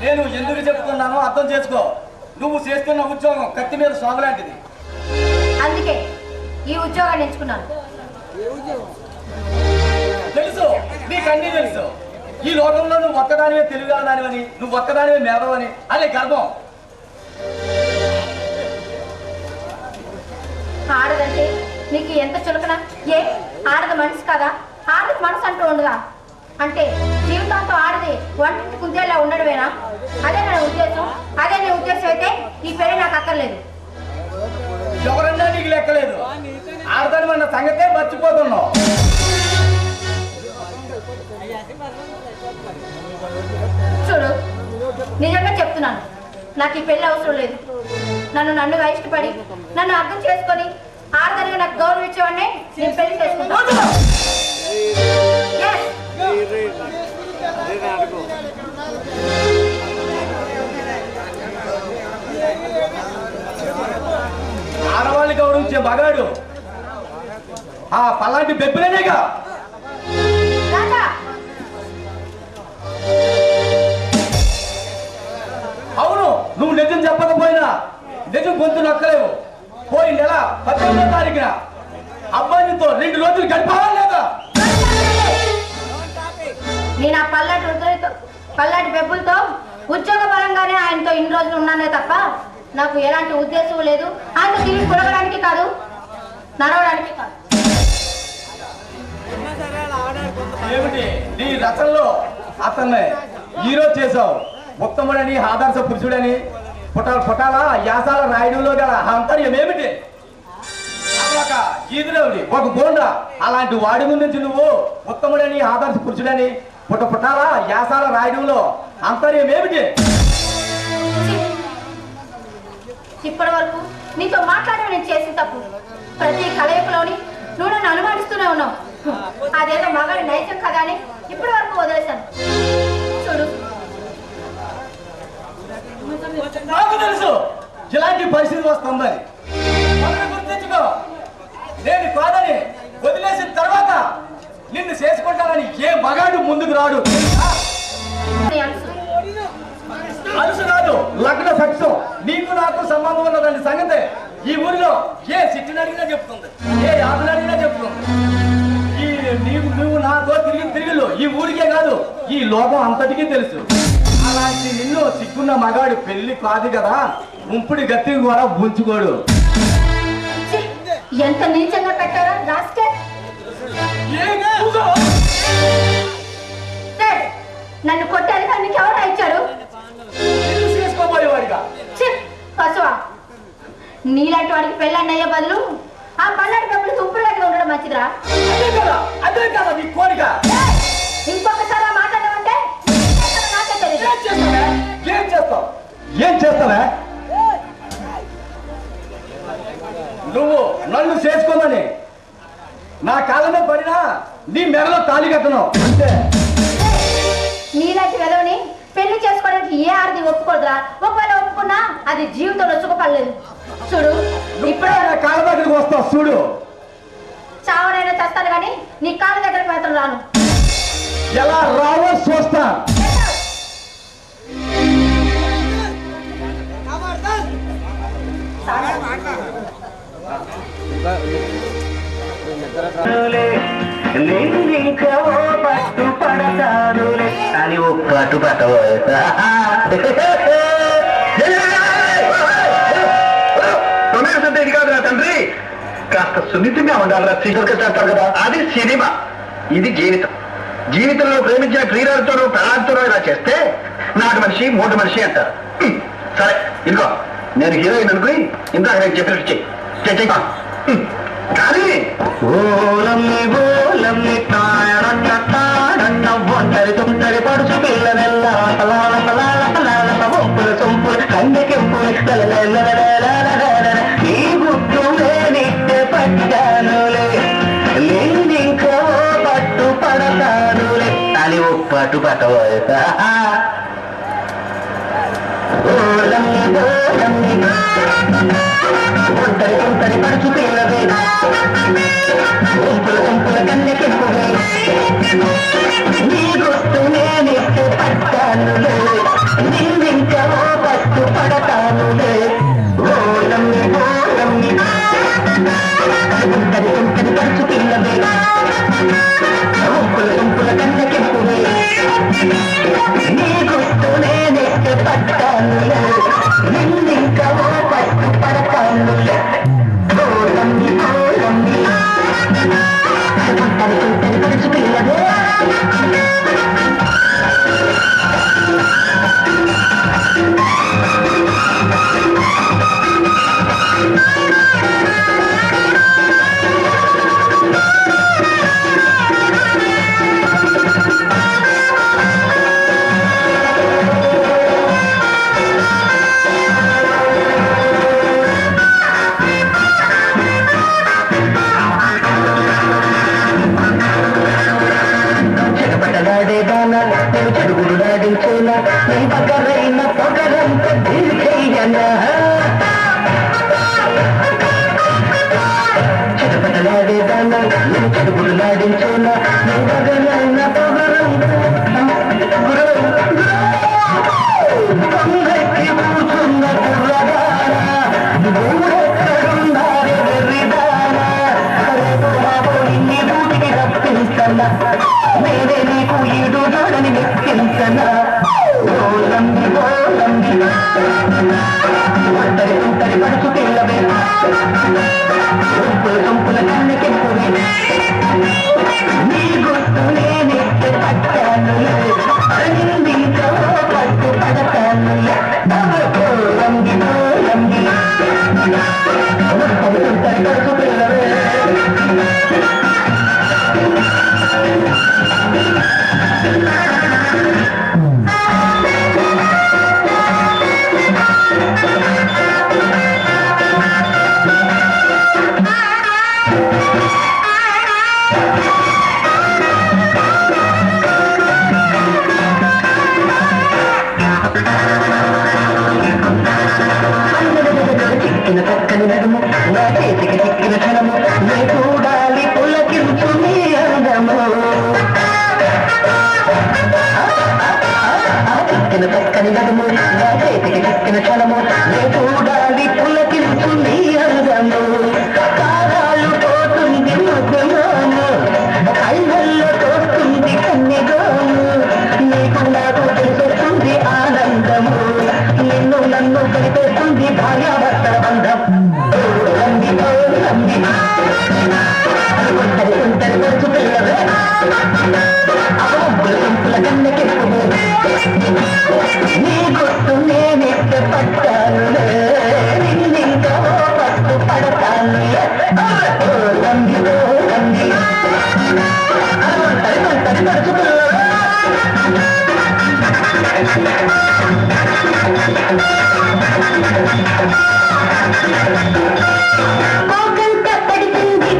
నేను ఎందుకు చెప్తున్నానో అర్థం చేసుకో. నువ్వు చేస్తున్న ఉద్యోగం కత్తి మీద స్వామి లాంటిది. అందుకే ఈ ఉద్యోగాన్ని ఎంచుకున్నాను. తెలుసు, నీకన్నీ తెలుసు. ఈ లోకంలో నువ్వు ఒక్కదానివే తెలియగలదానివని, నువ్వు ఒక్కదానివే మేధవని అదే గర్వం. ఆడదంటే నీకు ఎంత చులకన? ఏ ఆడది మనిషి కదా? ఆడది మనసు అంటూ ఉండదా? అంటే జీవితాంతో ఆడది వంటింటి కుందేలా ఉండడమేనా? అదే నా ఉద్దేశం. అదే నీ ఉద్దేశం అయితే ఈ పెళ్లి నాకు అక్కర్లేదు. ఎవరన్నా నీకు లెక్కలేదు. ఆడదాని మన సంగతే మర్చిపోతున్నావు. చూడు, నిజంగా చెప్తున్నాను, నాకు ఈ పెళ్లి అవసరం లేదు. నన్నుగా ఇష్టపడి నన్ను అర్థం చేసుకొని ఆడదానిగా నాకు గౌరవించేవాడిని నేను పెళ్లి చేసుకుంటాను. Yes. ఆడవాళ్ళని గౌరవించే మగాడు ఆ పల్లాంటి బెబ్బులేనేగా. రాజా, అవును, నువ్వు నిజం చెప్పకపోయినా నిజం గొంతు నొక్కలేవు. పోయి నెల 18వ తారీఖున అబ్బాయితో 2 రోజులు గడిపావా లేదా? నేను ఆ పల్లాటి పెబ్బులతో ఉద్యోగ పరంగానే ఆయనతో ఇన్ని రోజులు ఉన్నానే తప్ప నాకు ఎలాంటి ఉద్దేశం లేదు. ఆయన తిరిగి కుడగడానికి కాదు, నడవడానికి కాదు. ఏమిటి నీ రచనలో అతన్ని హీరో చేసావు? ఉత్తముడని, ఆదర్శ పురుషుడని, పుటాల యాసాల రాయడంలో గల అంతర్యం ఏమిటి? ఒక ఈదురేవుడి, ఒక గోండా, అలాంటి వాడి నుంచి నువ్వు ఉత్తముడని, ఆదర్శ పురుషుడని, పుటాల యాసాల రాయడంలో అంతర్యం ఏమిటి? ఇప్పటి వరకు నీతో మాట్లాడడం నేను చేసిన తప్పు. ప్రతి కలయికలోని నువ్వు నన్ను అనుమానిస్తూనే ఉన్నావు. అదేదో మగాడి నైజం కదా అని ఇప్పటి వరకు వదిలేశాను. చూడు, నాకు తెలుసు ఇలాంటి పరిస్థితి వస్తుందని. గుర్తించుకో, నేను కాదని వదిలేసిన తర్వాత నిన్ను చేసుకుంటానని ఏ మగాడు ముందుకు రాడు. అలుసు కాదు, లగ్న సత్యం. నీకు నాకు సంబంధం ఉన్నదాని సంగతే ఈ ఊరిలో ఏ సిట్టిని అడిగినా చెప్తుంది, ఏ యాదని అడిగినా చెప్తుంది. నువ్వు నాతో తిరిగిలో ఈ ఊరికే కాదు ఈ లోకం అంతటికీ తెలుసు. అలాంటి నిన్ను సిగ్గున్న మగాడు పెళ్లి కాదు కదా, ఉంపుడి గట్టి కూడా ఉంచుకోడు. ఎంత నీచంగా పెట్టారా రాస్తే. నన్ను కొట్టే అధికారం నీకు ఎవరు ఇచ్చారు? చేసుకోబోయేవాడిగా. పశువా, నీలాంటి వాడికి పెళ్ళండి అయ్యే బదులు ఆ పల్లాడి డబ్బులు తుప్పులుగా ఉండడం మంచిదిరా. అదే కదా నీ కోరిక. ఇంకొకసారి మాట్లాడమంటే నాకే తెలియదు. ఏం చేస్తావా? నువ్వు నన్ను చేసుకోమని నా కాళ్ళలో పడినా నీ మెడలో తాళి కట్టను అంతే. నీలాంటి వెదవని పెళ్లి చేసుకోవడానికి ఏ ఆడది ఒప్పుకోదురా. ఒకవేళ ఒప్పుకున్నా అది జీవితంలో సుఖపడలేదు. చూడు, ఇప్పుడే నా కాళ్ళ దగ్గరికి వస్తావు చూడు. చావనైనా చేస్తాను కానీ నీ కాళ్ళ దగ్గరికి మాత్రం రాను. ఎలా రావో చూస్తా. ఇంకా పట్టు పడతానులే అని ఓ పట్టు పట్టబోయే ఇది కాదురా తండ్రి, కాస్త సున్నితంగా ఉండాలిరా. చేస్తారు కదా, అది సినిమా, ఇది జీవితం. జీవితంలో ప్రేమించిన ప్రియురాలతోనూ ప్రాణాలతోనూ ఇలా చేస్తే నాటు మనిషి మోటు మనిషి అంటారు. సరే ఇదిగో నేను హీరోయిన్ అనుకుని ఇందాక నేను చెప్పినట్టు చెయ్యి. కానీ ఓలమ్మి ఓలమ్మి తాడన్న ఒంటరి తుంటరి పడుచు పిల్లనెల్లా ఒంపుల సొంపుల కన్నెకెంపుల నీ గుట్టు నేనిట్టే పట్టానులే, నేనింకో పట్టు పడతానులే అని ఓ పట్టు పట్టబోయే ఓలమ్మి ఓలమ్మి ఒంటరి తుంటరి పడుచు పిల్లవే ఒంపుల సొంపుల కన్నెకెంపులే నీ గుట్టు నేనిట్టే పట్టానులే, నిన్నింకో పట్టు పడతానులే. ఓలమ్మి ఓలమ్మి ఒంటరి తుంటరి పడుచు పిల్లవే ఒంపుల సొంపుల కన్నెకెంపులే నీ గుట్టు నేనిట్టే పట్టానులే, నిన్నింకో పట్టు పడతానులే. ఓలమ్మి ఓలమ్మి ఒంటరి తుంటరి పడుచు పిల్లవే చెడపడలాడేదానా నేను చెడుగుడు నాడించేనా నీ పగరైన పొగరంత చెయ్యనా చెడపడలాడేదానా నేను చెడుగుడు నాడించేనా నీ పగరైన పొగరంత కొంగకి కూర్చున్న కుర్రదానా ఊరెక్కడున్నారే వెర్రిదానా ఇన్ని బూటికి రప్పించనా నేనే నీకు ఈడు జోడని మెప్పించనా. ఓలమ్మి ఓలమ్మి ఒంటరి తుంటరి పడుచు పిల్లవే ఒంపుల సొంపుల కన్నెకెంపులే నీ గుట్టు నేనెత్తి పట్టానులే, నిన్నింకో పట్టు పడతానులే. ఓలమ్మి ఓలమ్మి ఒంటరి తుంటరి పడుచు పిల్లవే చిక్కిన పక్కని నడుము నా చేతికి చిక్కిన క్షణము నే చూడాలి పులకించు నీ అందము. చిక్కిన పక్కని నడుము నా చేతికి చిక్కిన క్షణము నే చూడాలి పులకించు నీ అందము. కారాలు పోతుంది ముగ్గులోను కళ్ళల్లో తోస్తుంది కన్నెగోను, నీకు నాకు తెలిసొస్తుంది ఆనందము, నిన్ను నన్ను కలిపేస్తుంది భార్యాభర్తల బంధం. ఓలమ్మి ఓలమ్మి ఒంటరి ఒంటరి పడుచు పిల్లవే ఒంపుల సొంపుల కన్నెకెంపులే నీ గుట్టు నేనెత్తి పట్టానులే, నిన్నింకో పట్టు పడతానులే. ఓలమ్మి ఓలమ్మి ఒంటరి ఒంటరి పడుచు పిల్లవే కోకంత పడితుంది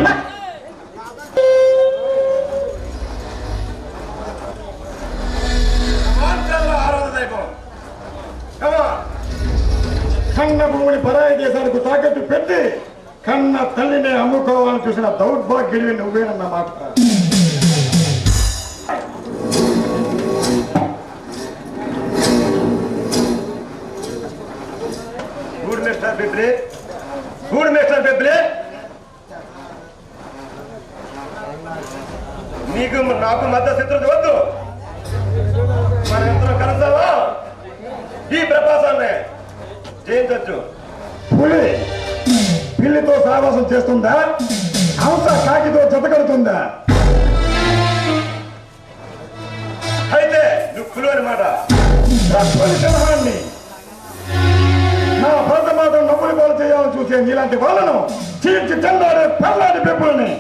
కన్న భూమిని పరాయి దేశాలకు తాకట్టు పెట్టి కన్న తల్లిని అమ్ముకోవాలని చూసిన దౌర్భాగ్యుడివి నువ్వేనన్న మాట. గుడ్ మిస్టర్ బిబ్లీ, గుడ్ మిస్టర్ బిబ్లీ, నీకు నాకు మధ్య శత్రుత వద్దు. మన ఇద్దరం కలుస్తావా ఈ ప్రపాసాన్ని జయించచ్చు. పులి పిల్లితో సావాసం చేస్తుందా, హంస కాకితో జతకడుతుందా? అయితే నువ్వు పులి అనమాట. సింహాన్ని నా భర్త మాత్రం నవ్వులు పాలు చేయాలని చూసే నీలాంటి వాళ్ళను చీల్చి చెందాడే పల్లాడి పెప్పులని.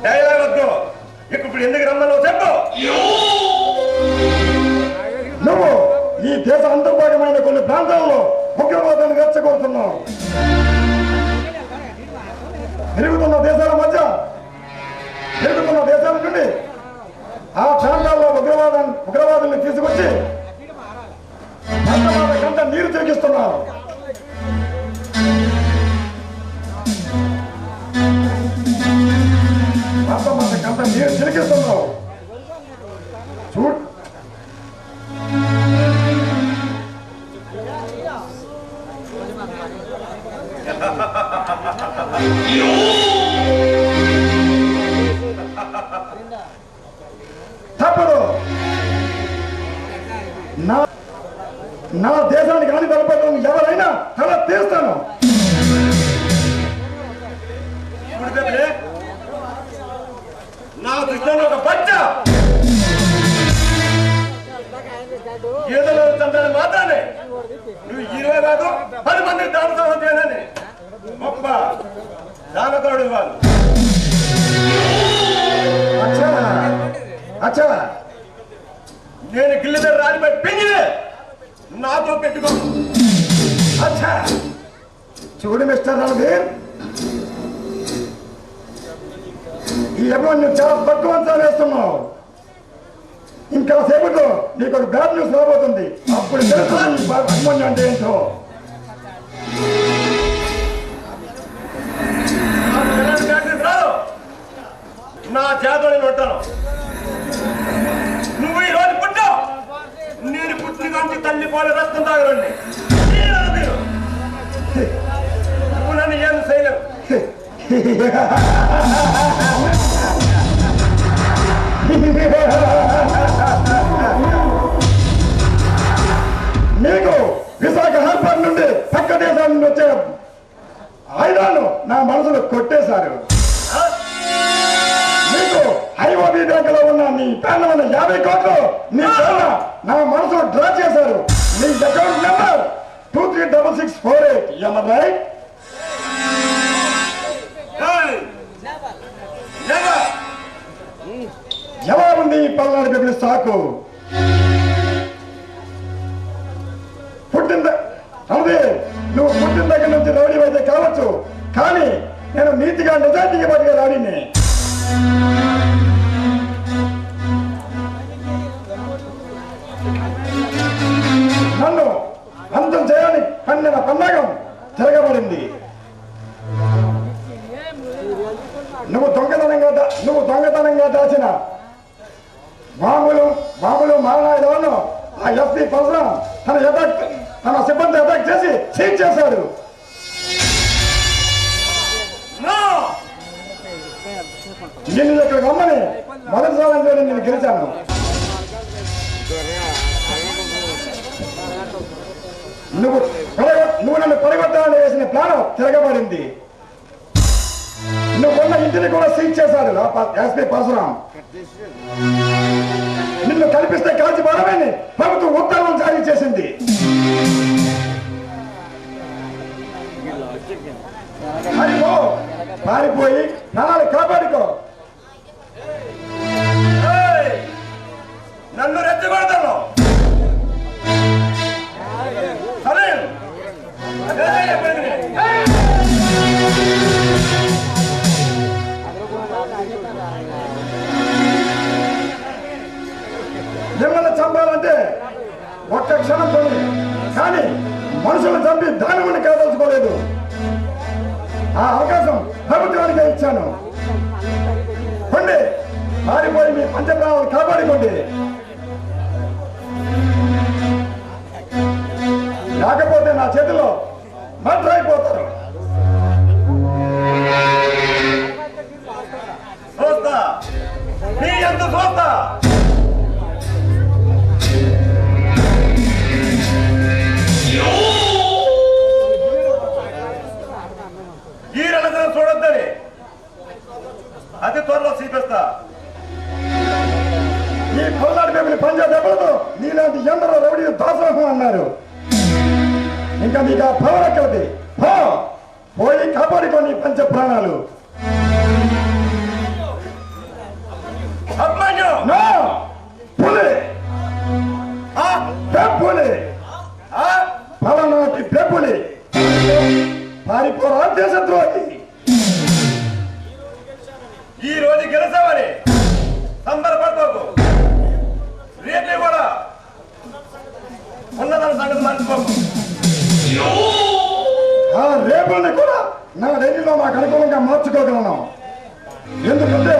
డైలాగ్ వద్దు, ఇప్పుడు ఎందుకు రమ్మలో చెప్పు. నువ్వు ఈ దేశ అంతర్భాగమైన కొన్ని ప్రాంతాల్లో ఉగ్రవాదాన్ని రెచ్చగొడుతున్నావు. పెరుగుతున్న దేశాల నుండి ఆ ప్రాంతాల్లో ఉగ్రవాదుల్ని తీసుకొచ్చి కంట నీరు తిరిగిస్తున్నారు. కంట నీరు తిరిగిస్తున్నావు. చూడు తప్పదు. నా దేశానికి హాని తలపడం ఎవరైనా తల తీస్తాను. నా దృష్టిలో ఒక బచ్చ ఏదో చంద్రాన్ని మాత్రమే నువ్వు 20 కాదు 10 మంది దానని గొప్ప దానకరుడు కాదు. అచ్చా నేను గిల్లిదర్ రానిపై పింగిలే నాతో పెట్టుకో. అచ్చా చూడు మిస్టర్ రణబీర్, ఈ అభిమన్యు చాలా తక్కువ అంచనా వేస్తున్నావు. ఇంకా సేపట్లో నీకు ఒక బ్యాడ్ న్యూస్ రాబోతుంది. అప్పుడు తెలుసు అభిమన్యు అంటే ఏంటో. నా చేతులు ఉంటాను. నువ్వు ఈ రోజు పుట్టావు, నేను పుట్టిన కంటే తల్లి పోలే రక్తం తాగరండి. నువ్వు నన్ను ఏం చేయలేవు. నీకు విశాఖ హార్బర్ నుండి పక్క దేశాల నుండి వచ్చే ఆయుధాలు నా మనసులో కొట్టేశారు. నీకు ఐఓబి బ్యాంక్ లో ఉన్న నీ పేర్ల ఉన్న 50 కోట్లు నీ పేర్ల నా మనసులో డ్రా చేశారు. నీ అకౌంట్ నెంబర్ 236648. రైట్? ఎలా ఉంది పల్నాడు బెబ్బిలి సాకు? నువ్వు పుట్టిన దగ్గర నుంచి రౌడీ అయితే కావచ్చు, కానీ నేను నీతిగా నిజాయితీగా బతికే రౌడీని. నన్ను అంతం చేయాలని పన్నిన పన్నాగం తిరగబడింది. నువ్వు దొంగతనంగా దాచిన మామూలు మారణాయుధాలను ఆ ఎస్పీ పరశురాం తన సిబ్బంది అటాక్ చేసి సీజ్ చేశాడు. నిన్ను ఇక్కడ రమ్మని మొదటిసారి నేను గెలిచాను. నువ్వు నన్ను పడగొట్టాలని వేసిన ప్లాన్ తిరగబడింది. నువ్వున్న ఇంటిని కూడా సీజ్ చేశాడు ఎస్పీ పరశురాం. నిన్ను కల్పిస్తే కాల్చి పడమని ప్రభుత్వం ఉత్తర్వులు జారీ చేసింది. పారిపోయి ప్రాణాలు కాపాడుకో. నన్ను రెచ్చగొడతాను. మిమ్మల్ని చంపాలంటే ఒక్క క్షణం పని, కానీ మనుషులను చంపి దానవుని కాదలుచుకోలేదు. ఆ అవకాశం ప్రభుత్వానికే ఇచ్చాను. కొండి పారిపోయి మీ పంచప్రాణాలు కాపాడుకోండి. లేకపోతే నా చేతిలో మర్డర్ అయిపోతారు. చూస్తా. ఈ రణసరం చూడొద్దని అతి త్వరలో చూపిస్తా. ఈ పల్నాడు పేపర్ పంజాబ్ దెబ్బలతో నీలాంటి ఎందరో రౌడీలు దాసోహం అన్నారు. ఇంకా నీకు ఆ పవర్ ఎక్కడిది? పోయి కాపాడుకో నీ పంచ ప్రాణాలు. పులి పెప్పులి పలనాటి పెప్పులి పారిపోరా దేశద్రోహి. ఈ రోజు గెలిచామని సంబరపడుకోకు. రేపే కూడా ఉన్నదాని సంగతి మర్చిపోకు. ఆ రేపుల్ని కూడా నా డైరీలో నాకు అనుకూలంగా మార్చుకోగలను. ఎందుకంటే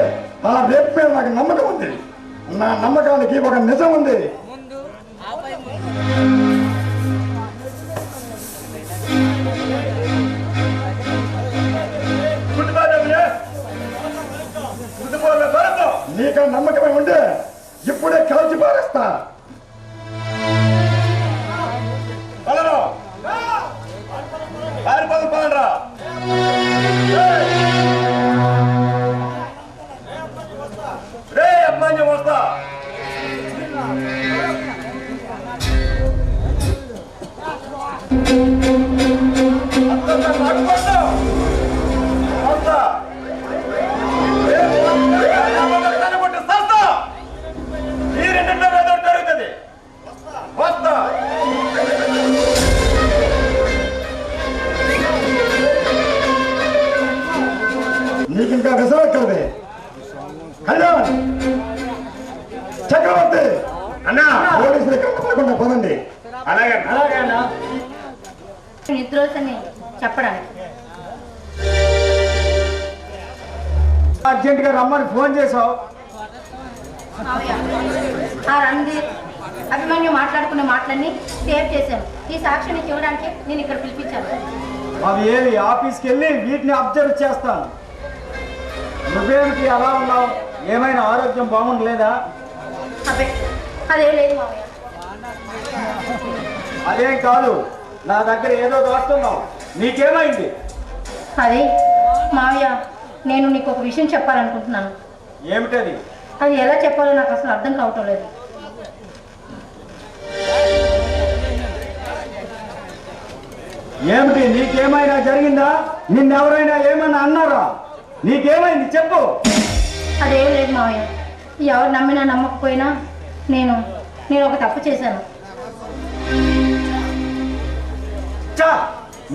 ఆ రేపు మీద నాకు నమ్మకం ఉంది. నా నమ్మకానికి ఒక నిజం ఉంది. నీకు నమ్మకమే ఉంటే ఇప్పుడే కాల్చి పారేస్తా. పారిపోరా రే అమ్మాయి వస్తా. ఈ రెండింటిలో ఏదో జరుగుతుంది. వస్తా. నీకు ఇంకా విసరక్కర్ది. కళ్యాణ్ చక్రవర్తి అన్నా పోలీసులు కట్టకుండా పదండి. అలాగే నిద్రోసని చెప్పడానికి అర్జెంట్ గా రమ్మని ఫోన్ చేసావు. ఆ రణధీర్ అభిమన్యు మాట్లాడుకునే మాటలన్నీ సేవ్ చేశాను. ఈ సాక్ష్యాన్ని చూడడానికి నేను ఇక్కడ పిలిపించాను. అవి ఏవి ఆఫీస్కి వెళ్ళి వీటిని అబ్జర్వ్ చేస్తాను. నువ్వేమిటి అలా ఉన్నావు? ఏమైనా ఆరోగ్యం బాగుండలేదా? అబ్బే అదేం లేదు మావయ్య. అదేం కాదు, నా దగ్గర ఏదో దాస్తున్నావు. నీకేమైంది? అదే మావయ్య, నేను నీకు ఒక విషయం చెప్పాలనుకుంటున్నాను. ఏమిటది? అది ఎలా చెప్పాలో నాకు అసలు అర్థం కావటం లేదు. ఏమిటి? నీకేమైనా జరిగిందా? నిన్నెవరైనా ఏమన్నా అన్నారా? నీకేమైంది చెప్పు. అదేం లేదు మావయ్య, ఎవరు నమ్మినా నమ్మకపోయినా నేను ఒక తప్పు చేశాను.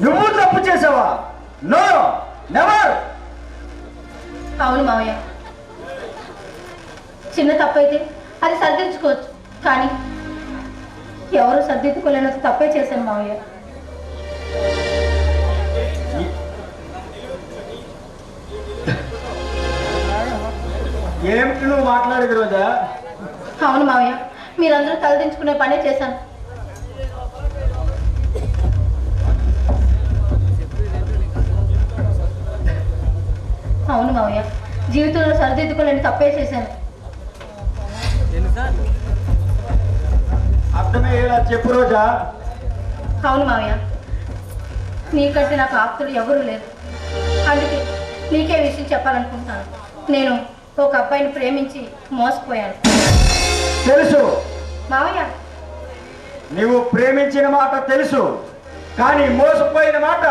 నువ్వు తప్పు చేసావా? No never. అవును మావయ్య, చిన్న తప్పు అయితే అది సర్దించుకోవచ్చు, కానీ ఎవరు సర్దిద్దుకోలేనంత తప్పే చేశాను మావయ్య. ఏమిటి నువ్వు మాట్లాడేది రోజా? అవును మావయ్య, మీరందరూ తలదించుకునే పనే చేశాను. అవును మావయ్య, జీవితంలో సరిదిద్దుకోలేని తప్పే చేశాను. అర్థమయ్యేలా చెప్పు రోజా. అవును మావయ్య, నీకంటే నాకు ఆప్తులు ఎవరూ లేరు. అందుకే నీకే విషయం చెప్పాలనుకుంటున్నాను. నేను ఒక అబ్బాయిని ప్రేమించి మోసపోయాను. తెలుసు మావయ్య, నువ్వు ప్రేమించిన మాట తెలుసు, కానీ మోసపోయిన మాట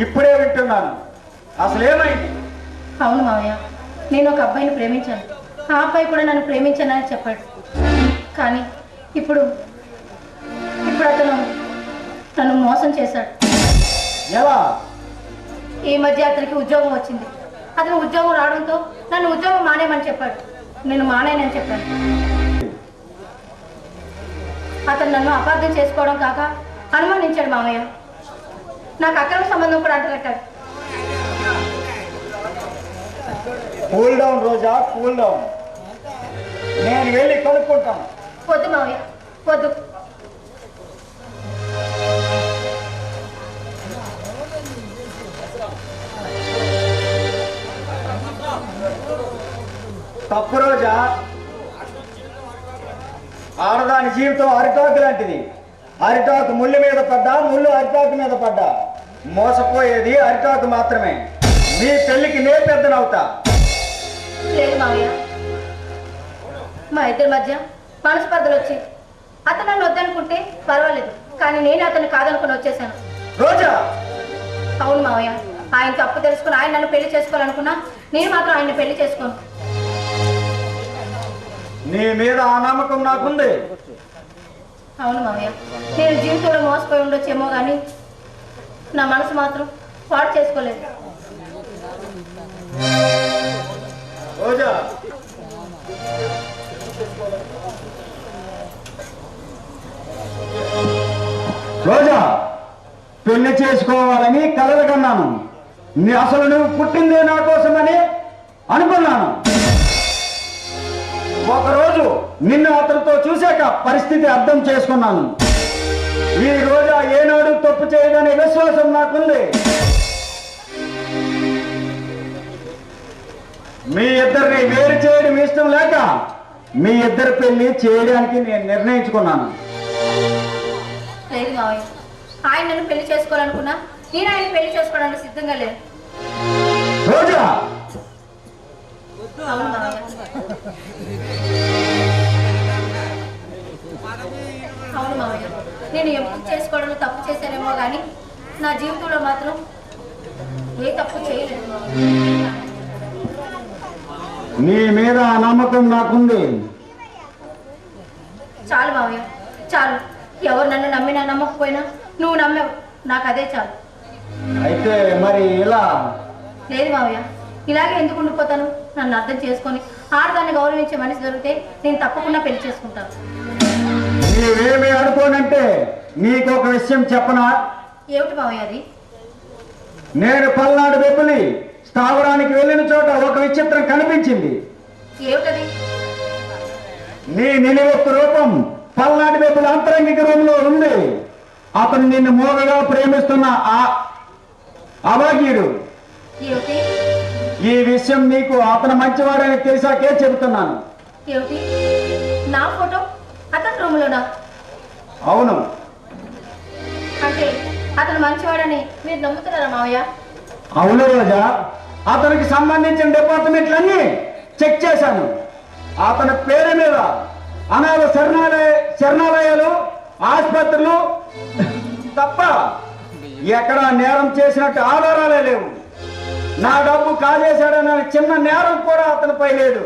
ఇప్పుడే వింటున్నాను. అసలు ఏమైంది? అవును మావయ్య, నేను ఒక అబ్బాయిని ప్రేమించాను. ఆ అబ్బాయి కూడా నన్ను ప్రేమించానని చెప్పాడు. కానీ ఇప్పుడు అతను నన్ను మోసం చేశాడు. ఎలా? ఈ మధ్య అతనికి ఉద్యోగం వచ్చింది. అతను ఉద్యోగం రావడంతో నన్ను ఉద్యోగం మానేయమని చెప్పాడు. నేను మానేనని చెప్పాను. అతను నన్ను అపార్థం చేసుకోవడం కాక అనుమానించాడు మావయ్య. నాకు అక్రమ సంబంధం కూడా అంటగట్టాడు. కూల్ డౌన్ రోజా, కూల్ డౌన్. నేను వెళ్ళి కనుక్కుంటాను. వద్దు మావయ్య, వద్దు. తప్పు రోజా, ఆడదాని జీవితం అరిటాకు లాంటిది. అరిటాకు ముళ్ళు మీద పడ్డా, ముళ్ళు అరిటాకు మీద పడ్డా మోసపోయేది అరిటాకు మాత్రమే. నీ పెళ్లికి నే పెద్దనవుతా. లేదు మావయ్య, మా ఇద్దరి మధ్య మనస్పర్ధలు వచ్చి అతను నన్ను వద్దనుకుంటే పర్వాలేదు, కానీ నేను అతను కాదనుకుని వచ్చేసాను. రోజా, అవును మావయ్య, ఆయన తప్పు తెలుసుకుని ఆయన నన్ను పెళ్లి చేసుకోవాలనుకున్నా, నేను మాత్రం ఆయన్ని పెళ్లి చేసుకోను. నీ మీద ఆ నమ్మకం నాకుంది. అవును మావయ్య, నేను జీవితంలో మోసపోయి ఉండొచ్చేమో కానీ నా మనసు మాత్రం పాడు చేసుకోలేదు. రోజా, రోజా, పెళ్లి చేసుకోవాలని కలలు కన్నాను. అసలు నువ్వు పుట్టిందే నా కోసమని అనుకున్నాను. ఒకరోజు నిన్ను అతనితో చూశాక పరిస్థితి అర్థం చేసుకున్నాను. ఈ రోజా ఏనాడు తప్పు చేయదనే విశ్వాసం నాకుంది. మీ ఇద్దరిని వేరు చేయడం ఇష్టం లేక మీ ఇద్దరి పెళ్లి చేయడానికి నేను నిర్ణయించుకున్నాను. లేదు మావయ్య, ఆయన నన్ను పెళ్లి చేసుకోవాలనుకున్నా, నేను ఆయన పెళ్లి చేసుకోవడానికి సిద్ధంగా లేదు. రోజా, అవును మావయ్య, అవును మావయ్య, నేను ఎంపిక చేసుకోవడంలో తప్పు చేశానేమో కానీ నా జీవితంలో మాత్రం ఏ తప్పు చేయలేదు. నీ మీద ఆ నమ్మకం నాకుంది. చాలు మావయ్య, చాలు. ఎవరు నన్ను నమ్మినా నమ్మకపోయినా నువ్వు నమ్మావు, నాకు అదే చాలు. అయితే మరి ఇలా? లేదు మావయ్య, ఇలాగే ఎందుకు ఉండిపోతాను? నన్ను అర్థం చేసుకొని ఆడదాన్ని గౌరవించే మనిషి దొరికితే నేను తప్పకుండా పెళ్లి చేసుకుంటాను. నీవేమి అనుకోనంటే నీకు ఒక విషయం చెప్పనా? ఏమిటి మావయ్య అది? నేను పల్నాడు వెప్పులి స్థావరానికి వెళ్ళిన చోట ఒక విచిత్రం కనిపించింది. ఏమిటది? నీ నిలువెత్తు రూపం పల్నాడు వెప్పుల అంతరంగిక రూపంలో ఉంది. అతను నిన్ను మోగగా ప్రేమిస్తున్న ఆ అభాగ్యుడు. ఏమిటి? ఈ విషయం నీకు అతను మంచివాడని తెలిసాకే చెబుతున్నాను. ఏమిటి? నా ఫోటో అతని రూమ్లోనా? అవును. అంటే అతను మంచివాడని మీరు నమ్ముతున్నారా మావయ్య? అవును రోజా, అతనికి సంబంధించిన డిపార్ట్మెంట్లన్నీ చెక్ చేశాను. అతని పేరు మీద అనాథ శరణాలయాలు, ఆసుపత్రులు తప్ప ఎక్కడా నేరం చేసినట్టు ఆధారాలే లేవు. నా డబ్బు కాజేశాడన్న చిన్న నేరం కూడా అతనిపై లేదు.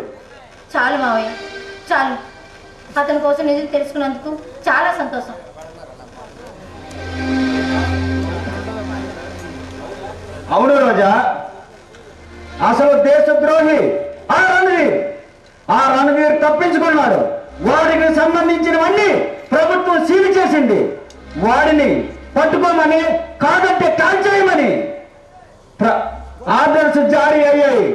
చాలు మావయ్య, చాలు. అతని కోసం నిజం తెలుసుకున్నందుకు చాలా సంతోషం. అవును రోజా, అసలు దేశద్రోహి ఆ రణవీర్ తప్పించుకున్నాడు. వాడికి సంబంధించినవన్నీ ప్రభుత్వం సీల్ చేసింది. వాడిని పట్టుకోమని, కాదంటే కాల్చేయమని ఆర్డర్స్ జారీ అయ్యాయి.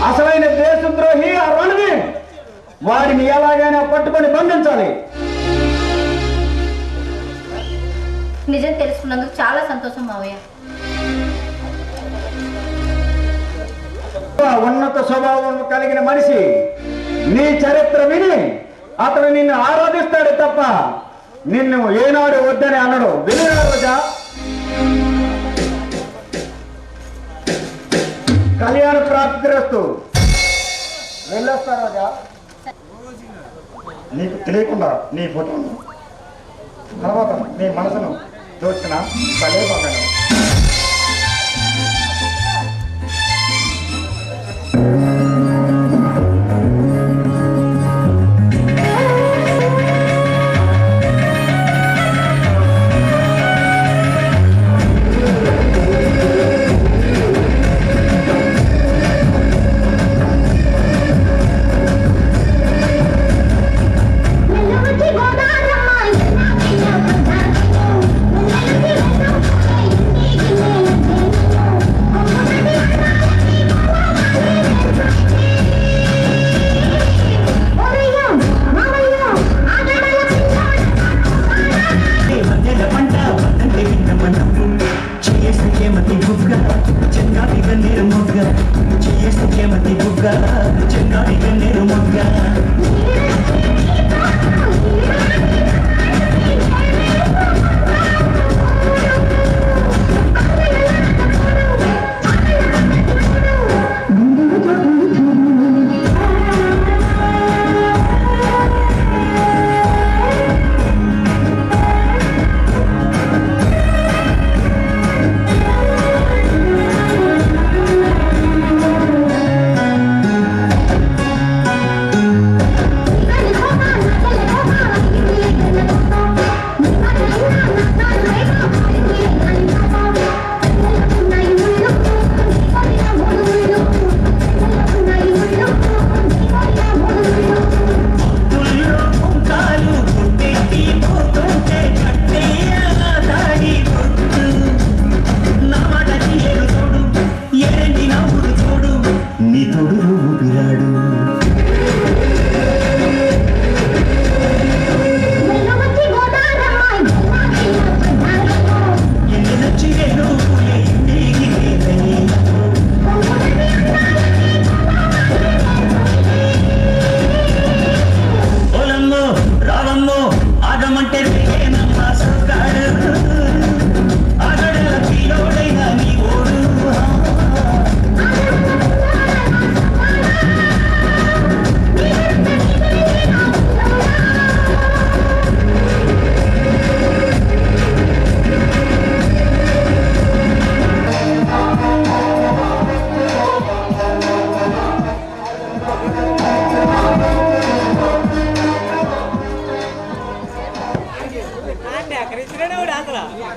అసలైన దేశద్రోహి ఆ రణవీర్. వాడిని ఎలాగైనా పట్టుకొని బంధించాలి. నిజం తెలుసుకున్నందుకు చాలా సంతోషం మావయ్య. ఉన్నత స్వభావం కలిగిన మనిషి. నీ చరిత్ర విని అతను నిన్ను ఆరాధిస్తాడు తప్ప నిన్ను ఏనాడు వద్దని అనడు. వినరా రోజా? కళ్యాణ ప్రాప్తిరస్తు. వెళ్ళొస్తా రోజా. నీకు తెలియకుండా నీ ఫోటోను తర్వాత నీ మనసును దోచిన భలే బాగా.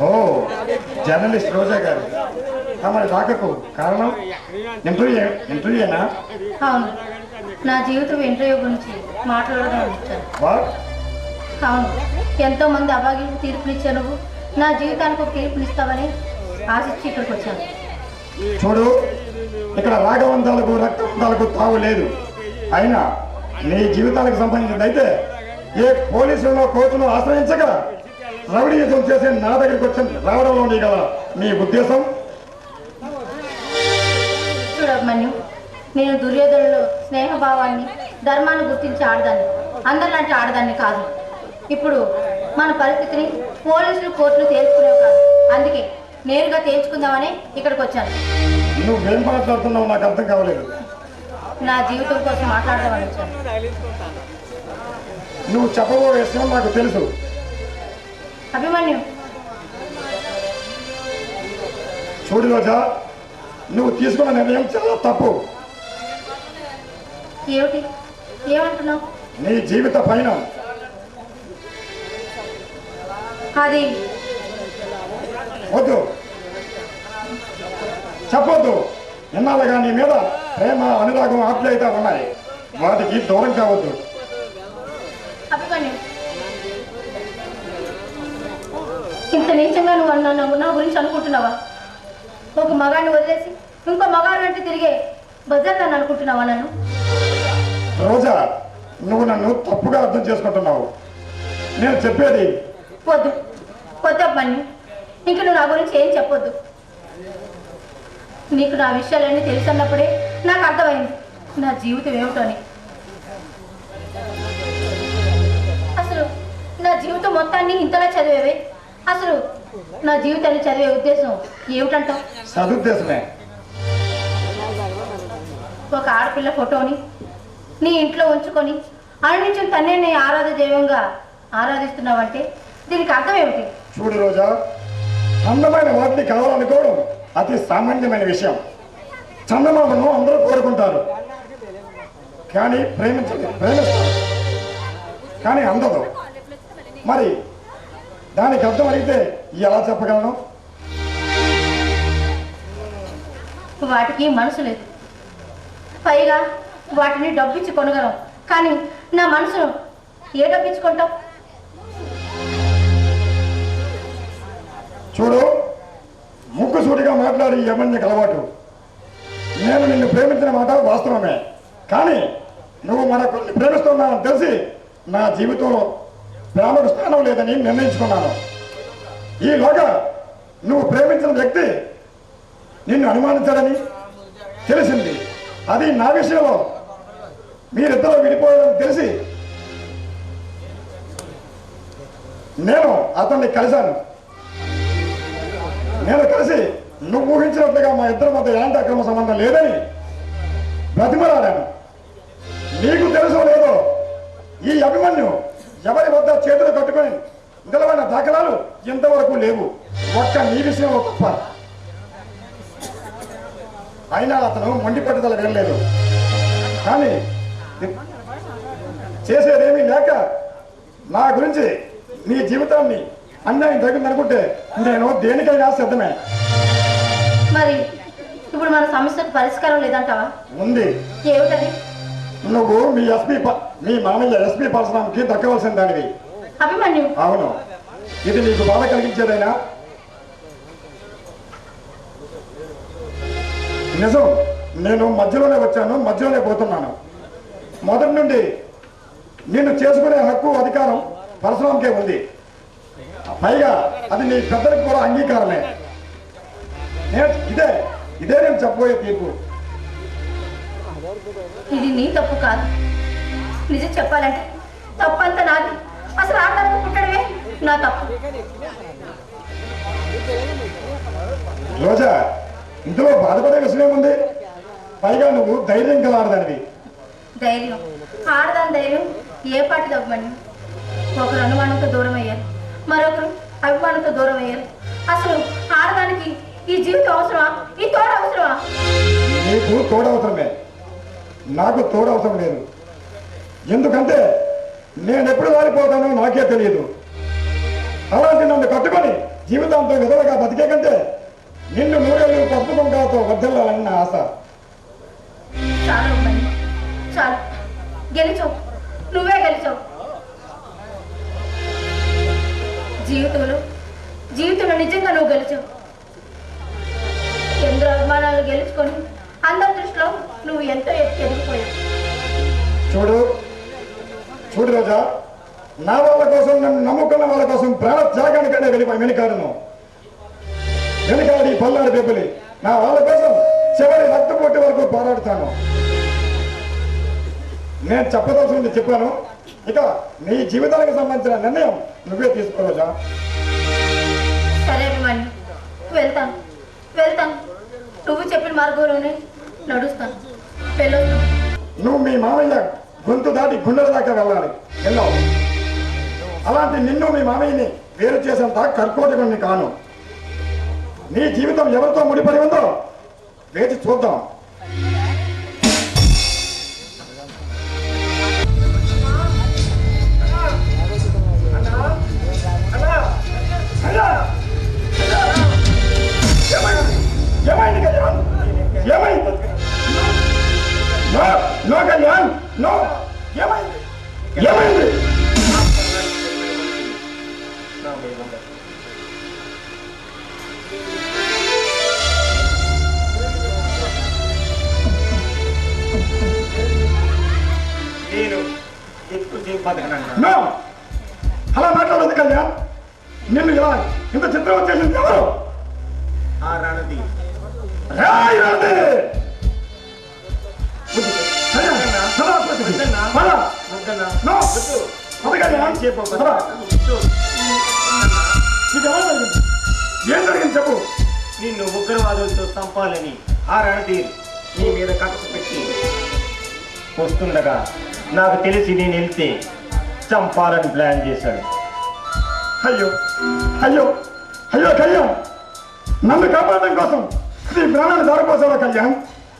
ఓ జర్నలిస్ట్ రోజా గారు తమరి రాకకు కారణం ఇంటర్వ్యూనా? అవును, నా జీవితం ఇంటర్వ్యూ గురించి మాట్లాడదాం వచ్చాను. వాట్? అవును, ఎంతో మంది అభాగ్యులకు తీర్పునిచ్చా నువ్వు నా జీవితానికి ఒక తీర్పునిస్తావని ఆశించి ఇక్కడికి వచ్చాను. చూడు, ఇక్కడ రాగవంతాలకు రక్తవంతాలకు తావు లేదు. అయినా నీ జీవితానికి సంబంధించింది అయితే ఏ పోలీసులను కోర్టును ఆశ్రయించక రౌడీయుద్ధం చేసే నా దగ్గరికి వచ్చి రావడంలో నీ గల నీ ఉద్దేశం? చూడమన్యు, నేను దుర్యోధనులో స్నేహభావాన్ని ధర్మాన్ని గుర్తించి ఆడదాన్ని, అందరిలాంటి ఆడదాన్ని కాదు. ఇప్పుడు మన పరిస్థితిని పోలీసులు కోర్టులు తేల్చుకునేవి కాదు. అందుకే నేరుగా తేల్చుకుందామని ఇక్కడికి వచ్చాను. నువ్వేం మాట్లాడుతున్నావు నాకు అర్థం కావలేదు. నా జీవితం కోసం మాట్లాడదామని వచ్చాను. నువ్వు చెప్పబోయే విషయం నాకు తెలుసు. అభిమన్యు, చూడు రోజా, నువ్వు తీసుకున్న నిర్ణయం చాలా తప్పు. ఏమిటి ఏమంటున్నావు? నీ జీవిత పైన అది వద్దు, చెప్పొద్దు. ఎన్నాళ్ళుగా నీ మీద ప్రేమ, అనురాగం, ఆప్యాయత ఉన్నాయి. వాటికి దూరం కావద్దు. అభిమన్యు, ఇంత నీచంగా నువ్వు నా గురించి అనుకుంటున్నావా? ఒక మగాడిని వదిలేసి ఇంకో మగాడు అంటే తిరిగే బజార్ని అనుకుంటున్నావా నన్ను? రోజా, నువ్వు నన్ను తప్పుగా అర్థం చేసుకుంటున్నావు. నేను చెప్పేది వద్దు వద్దు అభిమన్యు, ఇంక నువ్వు నా గురించి ఏం చెప్పొద్దు. నీకు నా విషయాలన్నీ తెలుసన్నప్పుడే నాకు అర్థమైంది నా జీవితం ఏమిటని. అసలు నా జీవితం మొత్తాన్ని ఇంతలా చదివేవే, అసలు నా జీవితాన్ని చదివే ఉద్దేశం ఏమిటంటావు? సదుద్దేశమే. ఒక ఆడపిల్ల ఫోటోని నీ ఇంట్లో ఉంచుకొని అనించిన తన్నే నీ ఆరాధ దైవంగా ఆరాధిస్తున్నావంటే దీనికి అర్థం ఏమిటి? చూడు రోజా, అందమైన వాటిని కావాలనుకోవడం అతి సామాన్యమైన విషయం. చందమామను అందరూ కోరుకుంటారు, కానీ ప్రేమిస్తారు, కానీ అందదు. మరి దానికి అర్థం అడిగితే ఎలా చెప్పగలను? వాటికి మనసు లేదు, పైగా వాటిని డబ్బిచ్చి కొనగలం, కానీ నా మనసును ఏ డబ్బిచ్చుకుంటావు? చూడు, ముక్కుసూటిగా మాట్లాడి యమన్యకు అలవాటు. నేను నిన్ను ప్రేమించిన మాట వాస్తవమే, కానీ నువ్వు మనల్ని ప్రేమిస్తున్నావని తెలిసి నా జీవితంలో ప్రేమకు స్థానం లేదని నిర్ణయించుకున్నాను. ఈలోగా నువ్వు ప్రేమించిన వ్యక్తి నిన్ను అనుమానించాడని తెలిసింది. అది నా విషయంలో మీరిద్దరూ విడిపోయారని తెలిసి నేను అతన్ని కలిశాను. నేను కలిసి నువ్వు ఊహించినట్లుగా మా ఇద్దరి మధ్య ఎలాంటి అక్రమ సంబంధం లేదని బ్రతిమలాడాను. నీకు తెలుసో లేదో, ఈ అభిమన్యు ఎవరి వద్ద చేతులు కట్టుకొని నిలబడిన దాఖలాలు ఇంతవరకు లేవు, ఒక్క నీ విషయంలో తప్ప. అయినా అతను మొండి పట్టుదల వెళ్ళలేదు. కానీ చేసేదేమీ లేక నా గురించి నీ జీవితాన్ని అన్యాయం జరిగిందనుకుంటే నేను దేనికైనా సిద్ధమే. మరి ఇప్పుడు మన సమస్యకు పరిష్కారం లేదంటావా? ఉంది. ఏమిటది? నువ్వు మీ మామయ్య ఎస్పీ పరశురాంకి దక్కవలసిన దానివి. అభిమన్యు, అవును. ఇది నీకు బాధ కలిగించేదైనా? నిజం. నేను మధ్యలోనే వచ్చాను, మధ్యలోనే పోతున్నాను. మొదటి నుండి నిన్ను చేసుకునే హక్కు, అధికారం పరశురాంకే ఉంది. పైగా అది నీ పెద్దలకు కూడా అంగీకారమే. ఇదే నేను చెప్పబోయే తీర్పు. ఇది నీ తప్పు కాదు. నిజం చెప్పాలంటే తప్పంతా నాది. అసలు ఆ తప్పు పుట్టడమే నా తప్పు. రోజా, ఇందులో బాధపడే విషయం ఏముంది? పైగా నువ్వు ధైర్యం కలాడదానివి. ధైర్యం? ఆడదాని ధైర్యం ఏ పాటి తప్పమని? ఒకరు అనుమానంతో దూరం అయ్యారు, మరొకరు అభిమానంతో దూరం అయ్యారు. అసలు ఆడదానికి ఈ జీవితం అవసరమా? ఈ తోడు అవసరమా? నీకు తోడవసరమే, నాకు తోడవసరం లేదు. ఎందుకంటే నేను ఎప్పుడు వారిపోతానో నాకే తెలియదు. అలాంటి నన్ను కట్టుకొని జీవితాంతం విధవగా బతికే కంటే నిన్ను నూరేళ్ళు పసుపు కుంకాలతో వర్ధిల్లాలని నా ఆశ. చాలు అమ్మాయి, చాలు. గెలిచావు, నువ్వే గెలిచావు. జీవితంలో నిజంగా నువ్వు గెలిచావు. ఎందరో అభిమానాలు గెలుచుకొని అందరి దృష్టిలో నువ్వు ఎంతో ఎదిగిపోయావు. చూడు రోజా, నా వాళ్ళ కోసం, నన్ను నమ్ముకున్న వాళ్ళ కోసం ప్రాణ త్యాగానికనే వెనుకాడును. వెనుకాడి పల్లాడి పెబ్బలి నా వాళ్ళ కోసం చివరి రక్తపోటీ వరకు పోరాడుతాను. నేను చెప్పదలసింది చెప్పాను. ఇక నీ జీవితానికి సంబంధించిన నిర్ణయం నువ్వే తీసుకో రోజా. సరే అభిమాని, వెళ్తాను. నువ్వు చెప్పిన మార్గంలోనే నడుస్తాను. వెళ్ళొస్తాను. నువ్వు మీ మామయ్య గొంతు దాటి గుండెల దాకా వెళ్ళావు. అలాంటి నిన్ను మీ మామయ్యని వేరు చేసేంత కర్కోటకుని కాను. నీ జీవితం ఎవరితో ముడిపడి ఉందో వేచి చూద్దాం. ఏమైంది కళ్యాణ్? ఏమైంది? No Kalyan, no. ఏమైంది? నో, అలా మాట్లాడదు కళ్యాణ్. నిన్ను ఇలా ఇంత చిత్రం వచ్చేసింది ఎవరు? ఏం జరిగింది చెప్పు. నిన్ను ఉగ్రవాదులతో చంపాలని ఆ రణధీర్ నీ మీద కక్ష పెట్టి వస్తుండగా నాకు తెలిసి నేను వెళ్తే చంపాలని ప్లాన్ చేశాడు. అయ్యో అయ్యో అయ్యో కళ్యాణ్, నన్ను కాపాడడం కోసం నీ ప్రాణాన్ని దారిపోసావా కళ్యాణ్?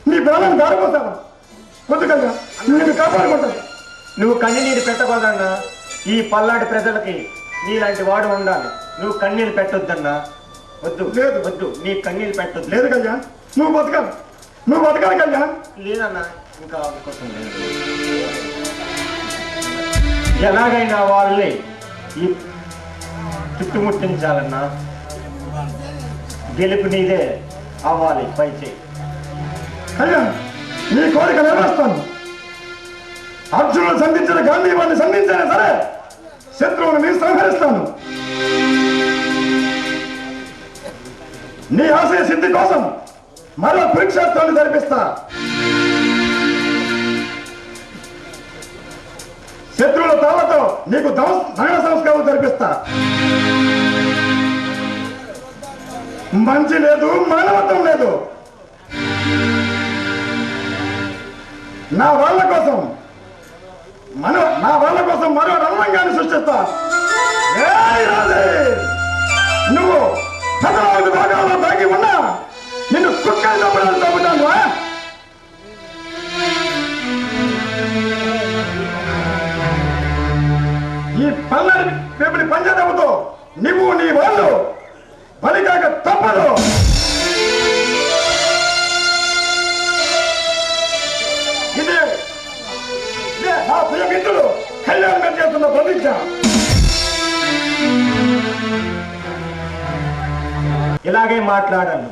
నీ ప్రాణాన్ని దారిపోసావా? వద్దు కళ్యాణ్, నిన్ను కాపాడుకుంటాను. నువ్వు కన్నీరు పెట్టకూడదన్నా. ఈ పల్నాటి ప్రజలకి నీలాంటి వాడు ఉండాలి. నువ్వు కన్నీరు పెట్టొద్దన్నా. వద్దు, లేదు. వద్దు, నీ కన్నీరు పెట్టొద్దు. లేదు కళ్యాణ్, నువ్వు బతకాలి కళ్యాణ్. లేదన్నా, ఇంకా అవకాశం లేదు. ఎలాగైనా వాళ్ళని ఈ చుట్టుముట్టించాలన్నా. గెలుపు నీదే అవ్వాలి. పై చేయి కళ్యాణ్, నీ కోరిక నెరవేరుస్తాను. అర్జునుడు సంధించిన గాంధీ వారిని సంధించినా సరే శత్రువుని సంహరిస్తాను. నీ ఆశయ సిద్ధి కోసం మరో పరీక్షార్థాన్ని జరిపిస్తా. శత్రువుల తాళతో నీకు దహన సంస్కారం జరిపిస్తా. మంచి లేదు, మానవత్వం లేదు. నా వాళ్ళ కోసం మరో రణరంగాన్ని సృష్టిస్తా. నువ్వు 14 భాగాల్లో దాగి ఉన్నా నిన్ను కుక్కలు చంపడానికి చంపుతాను. ఈ పల్నాడు రేపటి పంచదెబ్బతో నువ్వు నీ వాళ్ళు బలికాక తప్పదు. ఇదే నా ప్రియ మిత్రుడు కళ్యాణ్ చేస్తున్న ప్రతిజ్ఞ. ఇలాగే మాట్లాడాను.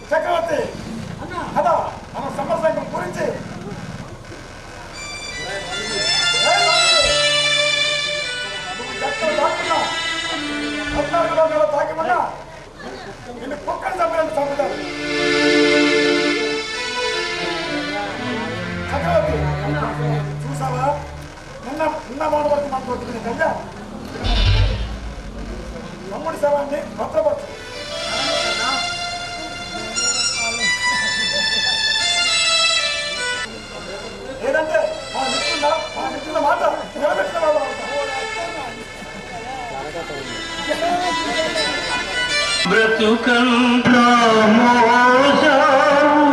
చక్రవర్తి కదా మన సమస్యల గురించి తాకి ఉన్నా నిన్ను కుక్కలు చంపడానికి చంపుతారు. మంది కొట్టుకునే కళ్యా తమ్ముడి శవాన్ని భద్రపరచు. లేదంటే మా మిత్రుల మాట నిలబెట్టిన వాళ్ళు బ్రతుకంతా మోసావు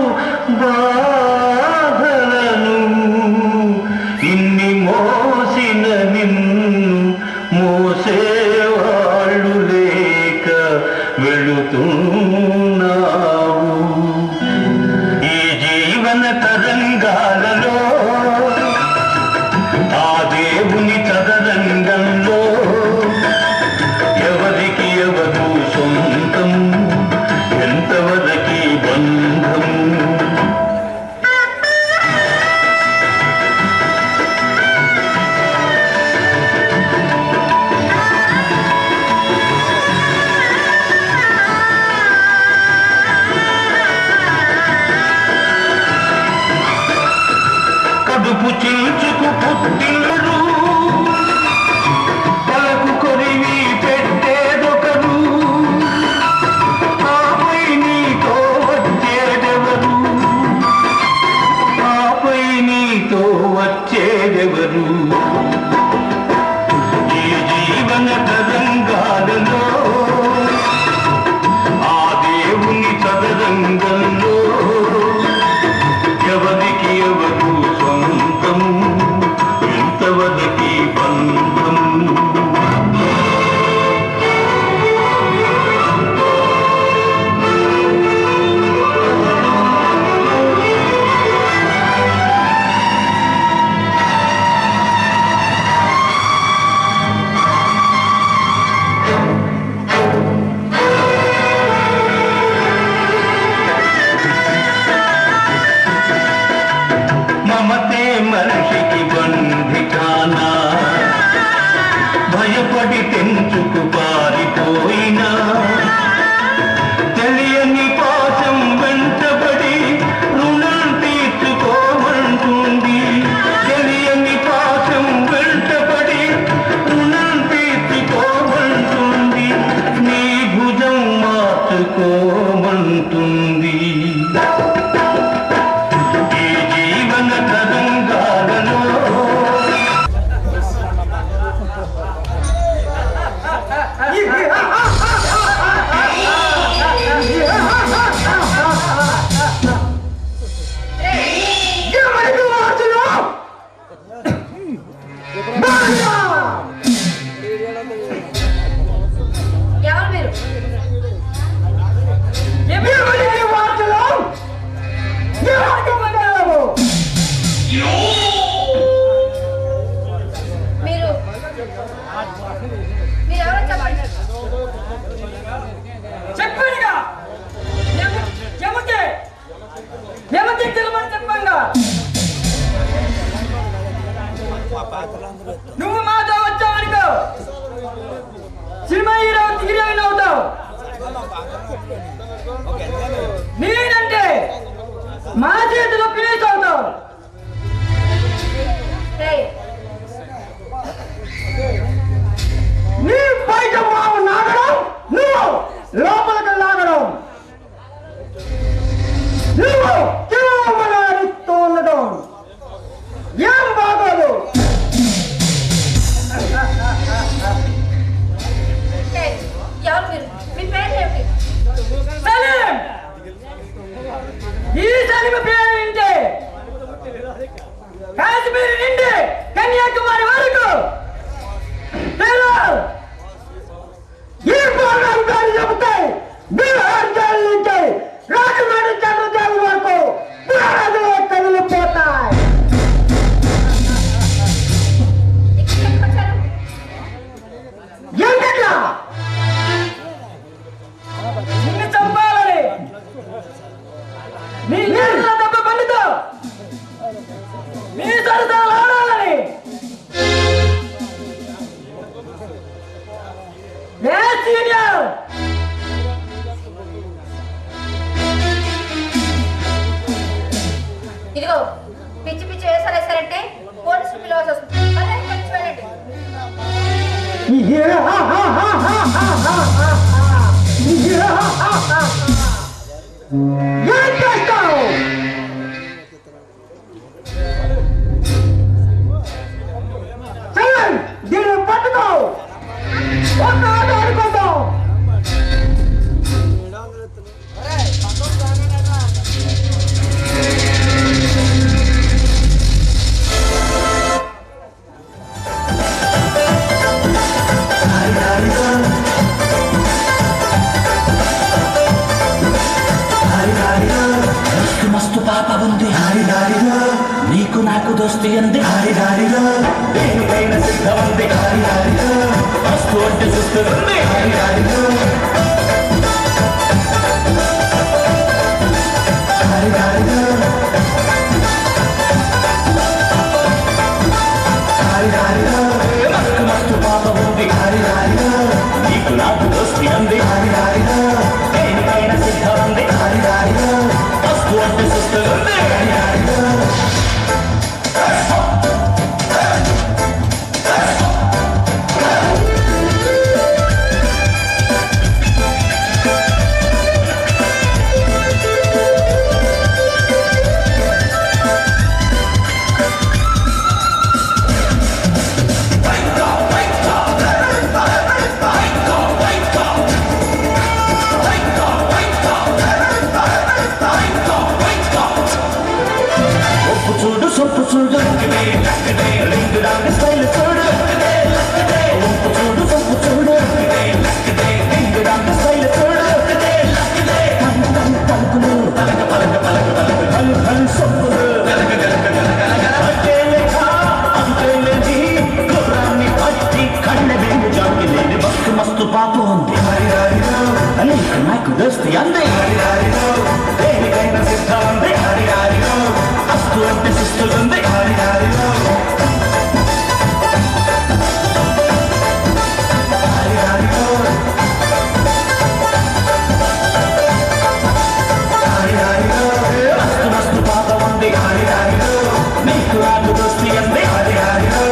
బాధలను ఇన్ని మోసిన నిన్ను మోసేవాళ్ళు లేక వెళుతున్నావు ఈ జీవన తరంగాలలో ఆ దేవుని చదరంగంలో ఎవరికి ఎవరు సొంతం ఎంతవరకి బంధం కడుపు చీల్చుకు పుట్టినరు పలకు కొరివి పెట్టేదొకరు ఆపై నీతో వచ్చేదెవరు ఆపై నీతో వచ్చేదెవరు ఈ జీవన తరంగాలలో ఆ దేవుని చదరంగంలో ఎవరికి ఎవరు సొంతం ఎంతవరకి బంధం మమతే మనిషికి బంధికానా భయపడి తెంచుకు పారిపోయినా తెలియని పాశం వెంటబడి రుణం తీర్చుకోమంటుంది తెలియని పాశం వెంటబడి రుణం తీర్చుకోమంటుంది నీ భుజం మార్చుకోమంటుంది ఈ జీవన తరంగాలలో ఎవరు మీరు? మీరు ఎవరో చెప్పండి. చెప్పండిగా చెబితే తెలమని చెప్పంగా నువ్వు మాతో వచ్చావు అనుకో సినిమా హీరోయిన్ అవుతావు నేనంటే మా చేతిలో ప్లేస్ అవుతావు ఏయ్, నీ బయట మావు నాగడం నువ్వు లోపలికి లాగడం నువ్వు తిరుమలాడిస్తూ ఉండడం ఏం బాగోదు. ఏయ్, ఎవరు మీరు? మీ పేరు ఏమిటి? సలీం ఈ సలీం పేరు వింటే కాశ్మీర్ నుండి కన్యాకుమారి వరకు ఈ ప్రోగ్రాం కానీ చెబుతాయి బీహార్ జైలు నుంచి రాజమండ్రి చంద్రదేవి వరకు పురాణాలు కదిలిపోతాయి. ఇక్కడ ఎందుకు వచ్చారు? ఎందుకలా నిన్ను చంపాలని నీ నీళ్ళ దెబ్బ పండుతో నీ సరదాలు ఆడాలని సీనియర్ ఇదిగో పిచ్చి పిచ్చి వేసారు వేసారంటే పోలీసులు పిలవాల్సి వస్తుంది. అదే ఇక్కడి నుంచి వెళ్ళండి. ఏం చేస్తావు? చెయ్యండి, దీన్ని పట్టుకో. ఒక ఆట ఆడుకుందాం. మస్తు పాప ఉంది హారిదారిలో నీకు నాకు దోస్తి అంది హారిదారిలో దేనికైనా సిద్ధం ఉంది హారిదారిలో మస్తు అంటే చూస్తుంది హారిదారిలో హారిదారిలో హారిదారిలో మస్తు మస్తు పాప ఉంది హారిదారిలో నీకు నాకు దోస్తి అంది హారిదారిలో దేనికైనా సిద్ధం ఉంది హారిదారిలో What is this to సొప్పు చూడు రింగు డాంగ్ స్టైల్ చూడు ఒప్పు చూడు సొప్పు చూడు రింగు డాంగ్ స్టైల్ చూడు పలుకులు పలు సొప్పులు అంటే లేక అంతే లేని గుర్రాన్ని పట్టి కళ్ళ వెంగు జాకి లేని మస్తు మస్తు పాప ఉంది నీకు నాకు దోస్తి అంది దేనికైనా సిద్ధం ఉంది అస్తు అంటే సిస్తుంది హారిదారిలో హారిదారిలో హారిదారిలో మస్తు మస్తు పాప ఉంది హారిదారిలో నీకు నాకు దోస్తి అంది హారిదారిలో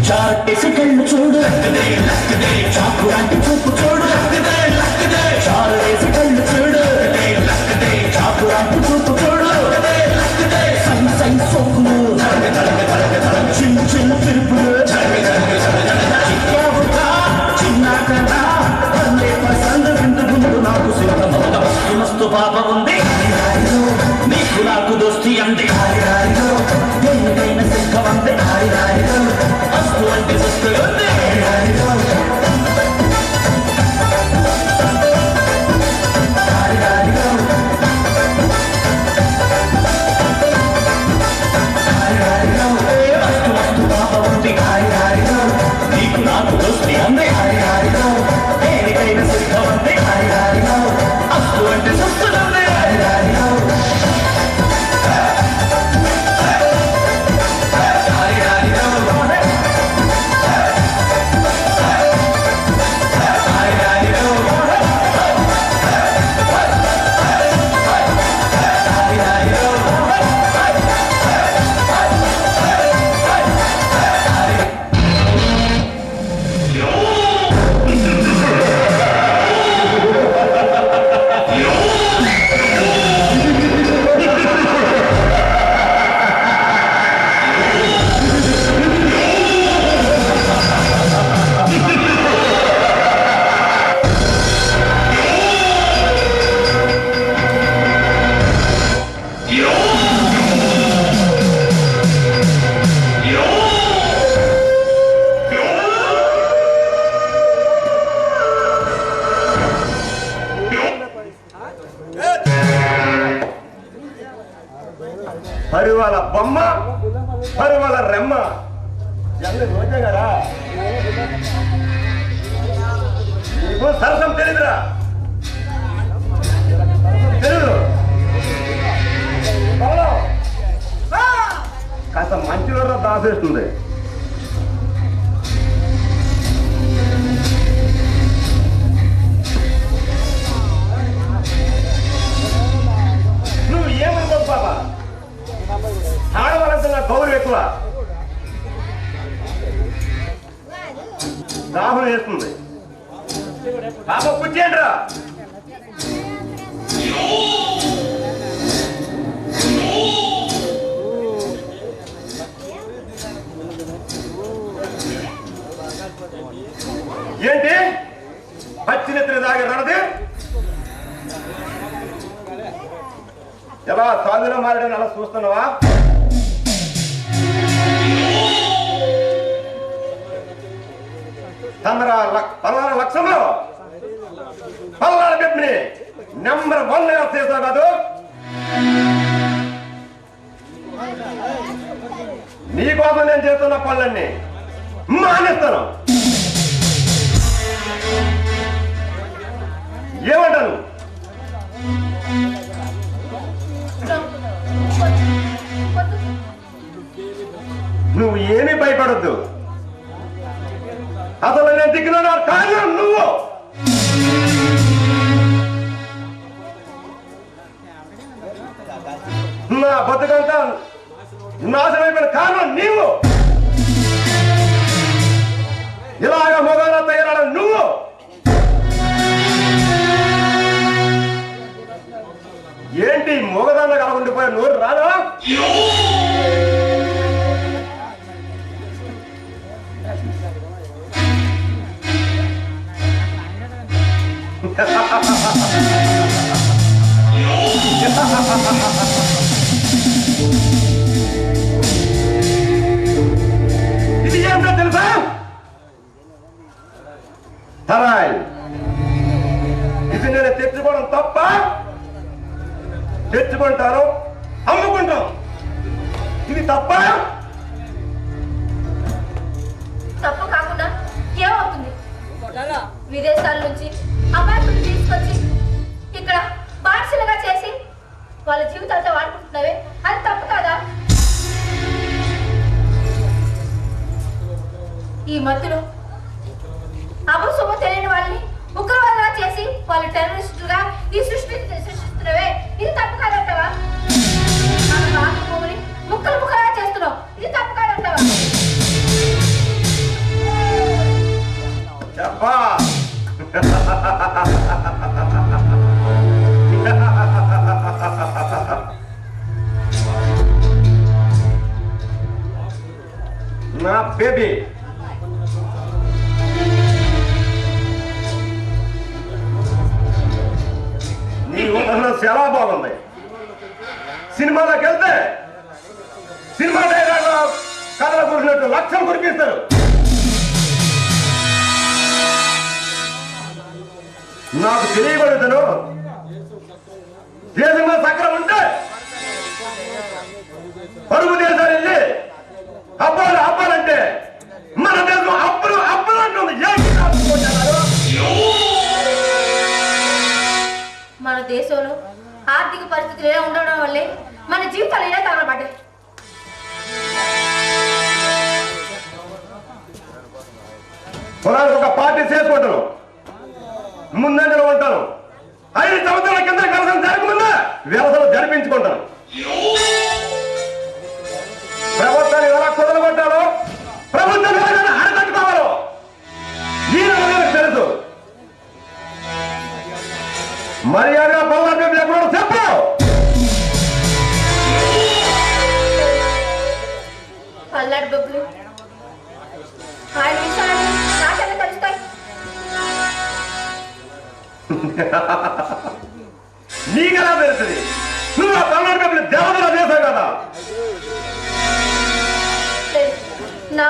చాటేసి కళ్ళు చూడు చాకు లాంటి చూపు చూడు చారు వేసి కళ్ళు చూడు చాకు లాంటి చూపు చూడు సై సై సోకులు చిన్న చిన్న పిలుపులు చిక్కావుగా చిన్నాకన్నా పల్లె పసందు విందు ముందు నాకు సిద్ధమవుత మస్తు మస్తు పాప ఉంది నీకు నాకు దోస్తి అంది హారిదారిలో దేనికైనా సిద్ధం అంది హారిదారిలో అస్తు అంటే చూస్తుంది హారిదారిలో హారిదారిలో హారిదారిలో మస్తు మస్తు పాప ఉంది హారిదారిలో నీకు నాకు దోస్తి అంది హారిదారిలో దేనికైనా సిద్ధం అంది హారిదారిలో అస్తు అంటే చూస్తుంది హారిదారిలో పరివాల బొమ్మ పరివాల రెమ్మ రోజే కదా నీకు సరసం తెలియదురా, తెలియదు. కాస్త మంచిలో దాసేస్తుంది. నువ్వు ఏమనుకో బాబా, ఆడవాళ్ళంటే నా గౌరవం ఎక్కువ. దాహం వేస్తుంది బాబా, కూర్చేయండి రా. ఏంటి పచ్చినెత్తిన దాగి రానది? ఎలా సాధులో మారడని అలా చూస్తున్నావా? పల్నాడు లక్ష్యంలో పల్నాడు బిడ్డని నెంబర్ 1 చేస్తావు కాదు. నీకోసం నేను చేస్తున్న పనులన్నీ మానేస్తాను. ఏమంటాను? నువ్వు ఏమీ భయపడద్దు. అసలు నేను దిక్కున కారణం నువ్వు. నా బతుకంతా నాశనమైపోయిన కారణం నీవు. ఇలాగ మొగాన తయారడం నువ్వు. ఏంటి మొగదాన్న కాకుండిపోయా నోరు రాదా? ఇది ఏంటో తెలుసా? తరాయ్, ఇది నేను తెచ్చుకోవడం తప్ప? తెచ్చుకుంటారు, అమ్ముకుంటాం. ఇది తప్ప? తప్పు కాకుండా ఏమవుతుంది? విదేశాల నుంచి అమ్మాయిలను తీసుకొచ్చి ఇక్కడ బానిసలుగా చేసి వాళ్ళ జీవితాలతో వాడుకుంటున్నావే, అది తప్పు కాదా? ఈ మధ్యలో అభుశుభ తెలియని వాళ్ళని ఉగ్రవాదులుగా చేసి వాళ్ళు టెర్రరిస్టులుగా ఈ సృష్టిస్తున్నవే, ఇది తప్పు కాదంటావా? మన మాతృభూమిని ముక్కలు ముక్కలుగా చేస్తున్నావు, ఇది తప్పు కాదంటావా? చెప్పా. నా బేబీ నీ ఊహన చాలా బాగుంది. సినిమాలోకి వెళ్తే సినిమా డైలాగ్ కథలు కురిసినట్టు లక్షలు కురిపిస్తారు. నాకు తెలియబడుతాను. దేశంలో సక్రం ఉంటే పరుగు దేశాలు వెళ్ళి అబ్బాలు అబ్బాలంటే మన దేశం అప్పులు అప్పులు అంటుంది. మన దేశంలో ఆర్థిక పరిస్థితులు ఇలా ఉండడం వల్లే మన జీవితాలు ఇలా తగలబడ్డాయి. పొలానికి ఒక పార్టీ చేసుకుంటాను, ముందంజలో ఉంటాను. 5 సంవత్సరాల కింద వ్యవసాయం జరగకుండా వ్యవసాయం జరిపించుకుంటాను. ప్రభుత్వాన్ని ఎలా కుదరగొట్టాలో, ప్రభుత్వాన్ని ఎలా అడగట్టుకోవాలో ఈ నాకు తెలుసు. మర్యాదగా పల్నాడు ఎక్కడ చెప్పు. పల్నాడు బొబ్బులు ఆయన విషయాలు నాకెలా తెలుస్తాయి? నీకెలా తెలుస్తుంది? నువ్వు ఆ పల్నాడు బొబ్బులు దేవతలా చేశావు కదా. నా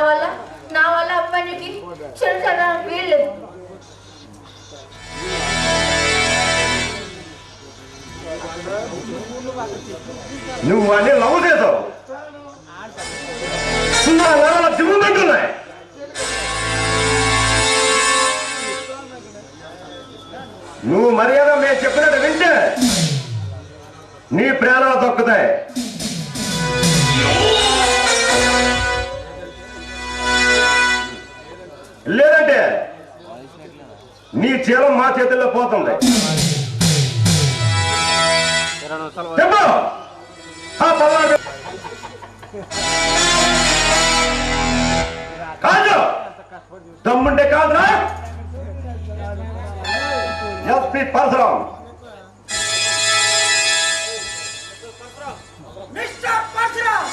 వల్ల అబ్బాయికి చెడు చదవడానికి వీల్లేదు. నువ్వు అన్ని లవ్ చేసావు. నా దిగుమంటున్నాయి. నువ్వు మర్యాద మేము చెప్పినట్టు వింటే నీ ప్రాణాలు దొక్కుతాయి. లేదంటే నీ చీలం మా చేతుల్లో పోతుంది. చెప్పు కాదు, దమ్ముంటే కాదురా. ఎస్పీ పరశురాం, మిస్టర్ పరశురాం,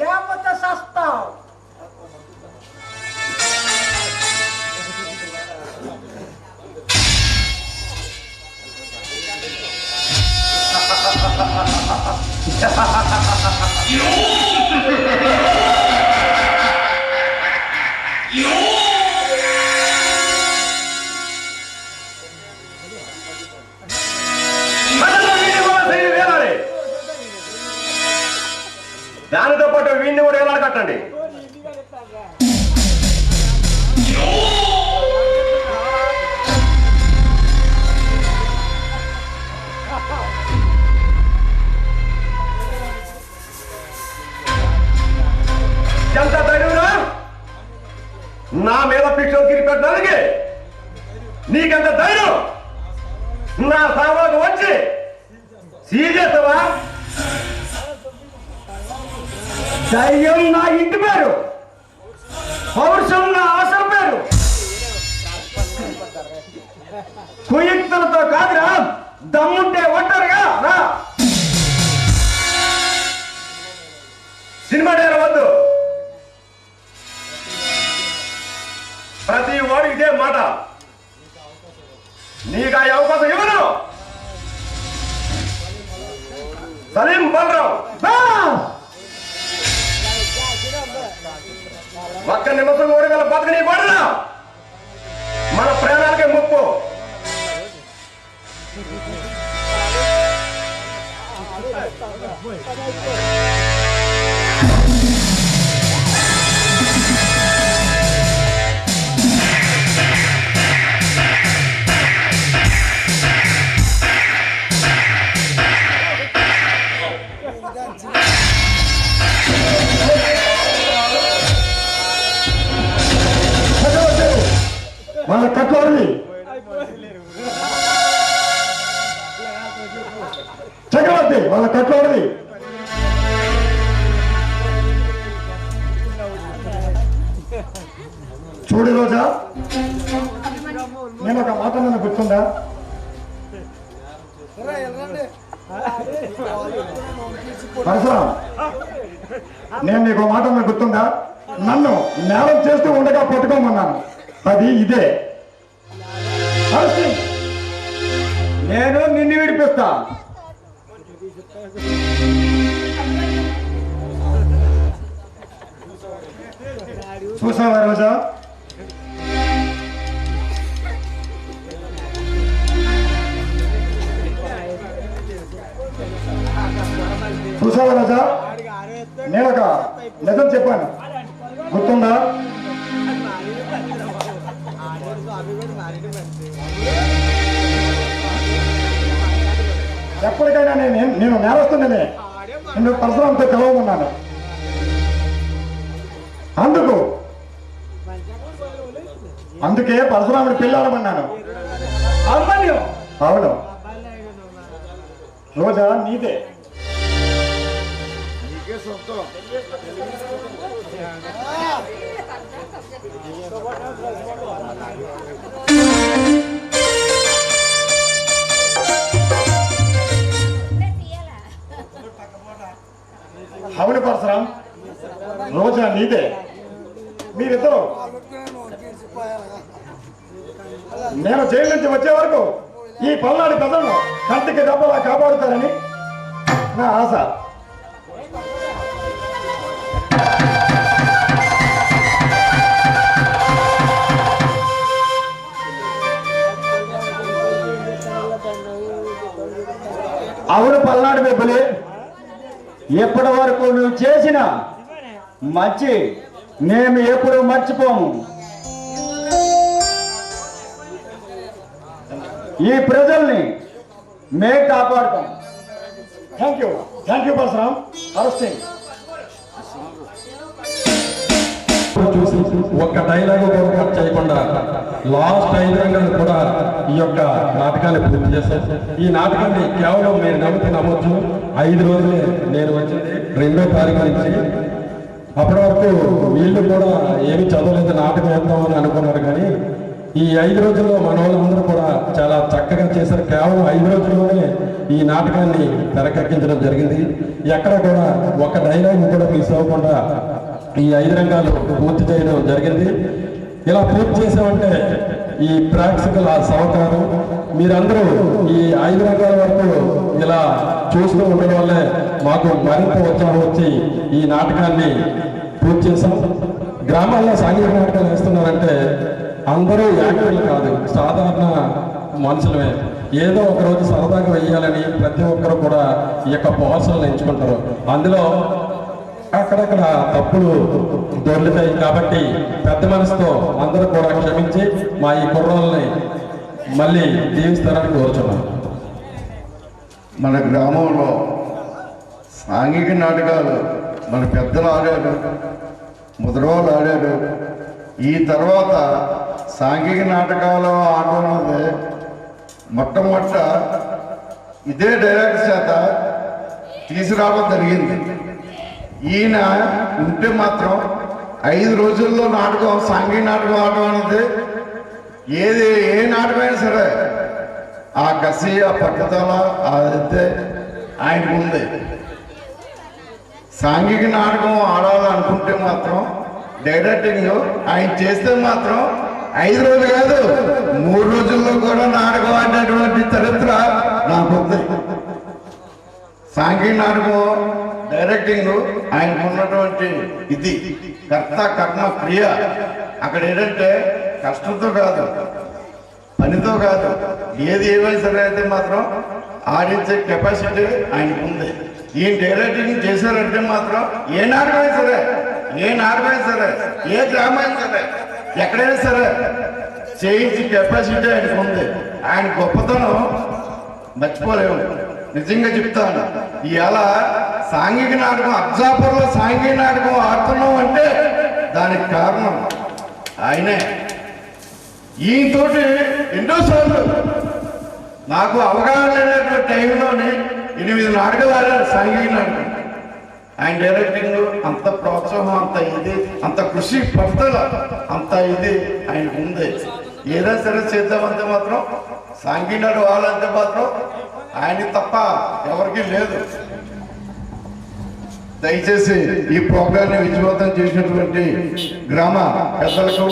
లేకపోతే సస్తావు. దానితో పాటు వీడిని కూడా ఎలా కట్టండి. ఎంత ధైర్యంరా నా మీద పిక్చర్ గిరి పెట్టడానికి? నీకెంత ధైర్యం నా సామాకు వచ్చి సీజేస్తావా? ధైర్యం నా ఇంటి పేరు, పౌరుషం నా ఆశల పేరు. కుయుక్తులతో కాదురా, దమ్ముంటే ఒంటరిగా రా. సినిమా డైర వద్దు. ప్రతి వాడు ఇదే మాట. నీకు ఆ అవకాశం ఇవ్వను. సలీం బలరావు, ఒక్క నిమిషం ఓడగల బతకని పడరా. మన ప్రాణాలకే ముప్పు. వాళ్ళ కట్లోడి చక్రవర్తి, వాళ్ళ కట్లోడి. చూడు రోజా, నేను ఒక మాట నన్ను గుర్తుందా? పరశురాం, నేను నీకు మాట నన్ను గుర్తుందా? నన్ను నేరం చేస్తూ ఉండగా పట్టుకోమన్నాను. అది ఇదే. నేను నిన్ను విడిపిస్తా. చూసావా రోజా, చూసావా రాజా, నేను ఒక నిజం చెప్పాను, గుర్తుందా? ఎప్పటికైనా నేను నేరస్తుండేనే నిన్ను పరశురాంతో కలవమన్నాను. అందుకే పరశురాముడి పిల్లాడమన్నాను. అవును రోజా, నీదే. అవును పరశురాం, రోజా నీదే. మీరిద్దరు నేను జైలు నుంచి వచ్చే వరకు ఈ పల్నాడు ప్రజలను కంటికి దెబ్బలా కాపాడుతారని నా ఆశ. అవును పల్నాడు బెబ్బలే, ఇప్పటి వరకు నువ్వు చేసిన మంచి మేము ఎప్పుడు మర్చిపోము. ఈ ప్రజల్ని మే కాపాడుతాం. Thank you Parashuram. అరెస్టింగ్. చూసి ఒక్క డైలాగ్ కూడా కట్ చేయకుండా లాస్ట్ 5 రంగాలు కూడా ఈ యొక్క నాటకాన్ని పూర్తి చేశారు. ఈ నాటకాన్ని కేవలం మీరు నమ్మొచ్చు 5 రోజులే నేను వచ్చింది 2వ తారీఖు నుంచి. అప్పటి వరకు వీళ్ళు కూడా ఏమి చదవలేదు, నాటకం వేద్దామని అనుకున్నారు. కానీ ఈ 5 రోజుల్లో మన వాళ్ళందరూ కూడా చాలా చక్కగా చేశారు. కేవలం 5 రోజుల్లోనే ఈ నాటకాన్ని తెరకెక్కించడం జరిగింది. ఎక్కడ కూడా ఒక డైలాగ్ కూడా మిస్ అవ్వకుండా ఈ 5 రంగాలు పూర్తి చేయడం జరిగింది. ఇలా పూర్తి చేసామంటే ఈ ప్రేక్షకుల సహకారం, మీరందరూ ఈ 5 రంగాల వరకు ఇలా చూస్తూ ఉండడం వల్లే మాకు మరింత ఉత్సాహం వచ్చి ఈ నాటకాన్ని పూర్తి చేశాం. గ్రామాల్లో సాంఘిక నాటకాలు వేస్తున్నారంటే అందరూ యాక్టర్లు కాదు, సాధారణ మనుషులమే. ఏదో ఒక రోజు సరదాగా వెయ్యాలని ప్రతి ఒక్కరు కూడా ఈ యొక్క పోస్టర్లను ఎంచుకుంటారు. అందులో అక్కడక్కడ తప్పులు దొరుకుతాయి. కాబట్టి పెద్ద మనసుతో అందరూ కూడా క్షమించి మా ఈ కుర్రోళ్ళని మళ్ళీ జీవిస్తారని కోరుచున్నాం. మన గ్రామంలో సాంఘిక నాటకాలు మన పెద్దలు ఆడారు, ముద్రవాళ్ళు ఆడారు. ఈ తర్వాత సాంఘిక నాటకాలు ఆడడం అనేది మొట్టమొదట ఇదే డైరెక్టర్ చేత తీసుకురావడం జరిగింది. ఈయన ఉంటే మాత్రం 5 రోజుల్లో నాటకం, సాంఘిక నాటకం ఆడడం అనేది ఏ నాటకమైనా సరే ఆ కసి, ఆ పట్టుదల అదైతే ఆయనకు ఉంది. సాంఘిక నాటకం ఆడాలనుకుంటే మాత్రం డైరెక్టింగ్ ఆయన చేస్తే మాత్రం 5 రోజులు కాదు 3 రోజుల్లో కూడా నాటకం ఆడినటువంటి చరిత్ర నాకు ఉంది. సాంఘిక నాటకం డైరెక్టింగ్ ఆయనకు ఉన్నటువంటి ఇది కర్త కర్మ క్రియ. అక్కడ ఏంటంటే కష్టంతో కాదు, పనితో కాదు, ఏమైనా సరే అయితే మాత్రం ఆడించే కెపాసిటీ ఆయనకు ఉంది. ఈయన డైరెక్టింగ్ చేశారంటే మాత్రం ఏ నాటకమైనా సరే, ఏ గ్రామైనా సరే, ఎక్కడైనా సరే చేయించే కెపాసిటీ ఆయనకు ఉంది. ఆయన గొప్పతనం మర్చిపోలేము. నిజంగా చెప్తాను, ఇవాళ సాంఘిక నాటకం అబ్జాపర్లో సాంఘిక నాటకం ఆడుతున్నాం అంటే దానికి కారణం ఆయనే. ఈయనతోటి ఎన్నోసార్లు నాకు అవగాహన లేనటువంటి టైంలోనే 8 నాటకాలు ఆడారు సాంఘిక నాటకం. ఆయన డైరెక్టింగ్ అంత ప్రోత్సాహం, అంత ఇది, అంత కృషి పట్టుదల, అంత ఇది ఆయనకు ఉంది. ఏదైనా సరే చేద్దామంటే మాత్రం సాంఘిక నాటకం వాళ్ళంటే మాత్రం ఆయన తప్ప ఎవరికీ లేదు. దయచేసి ఈ ప్రోగ్రాన్ని విజయవంతం చేసినటువంటి గ్రామ పెద్దలకు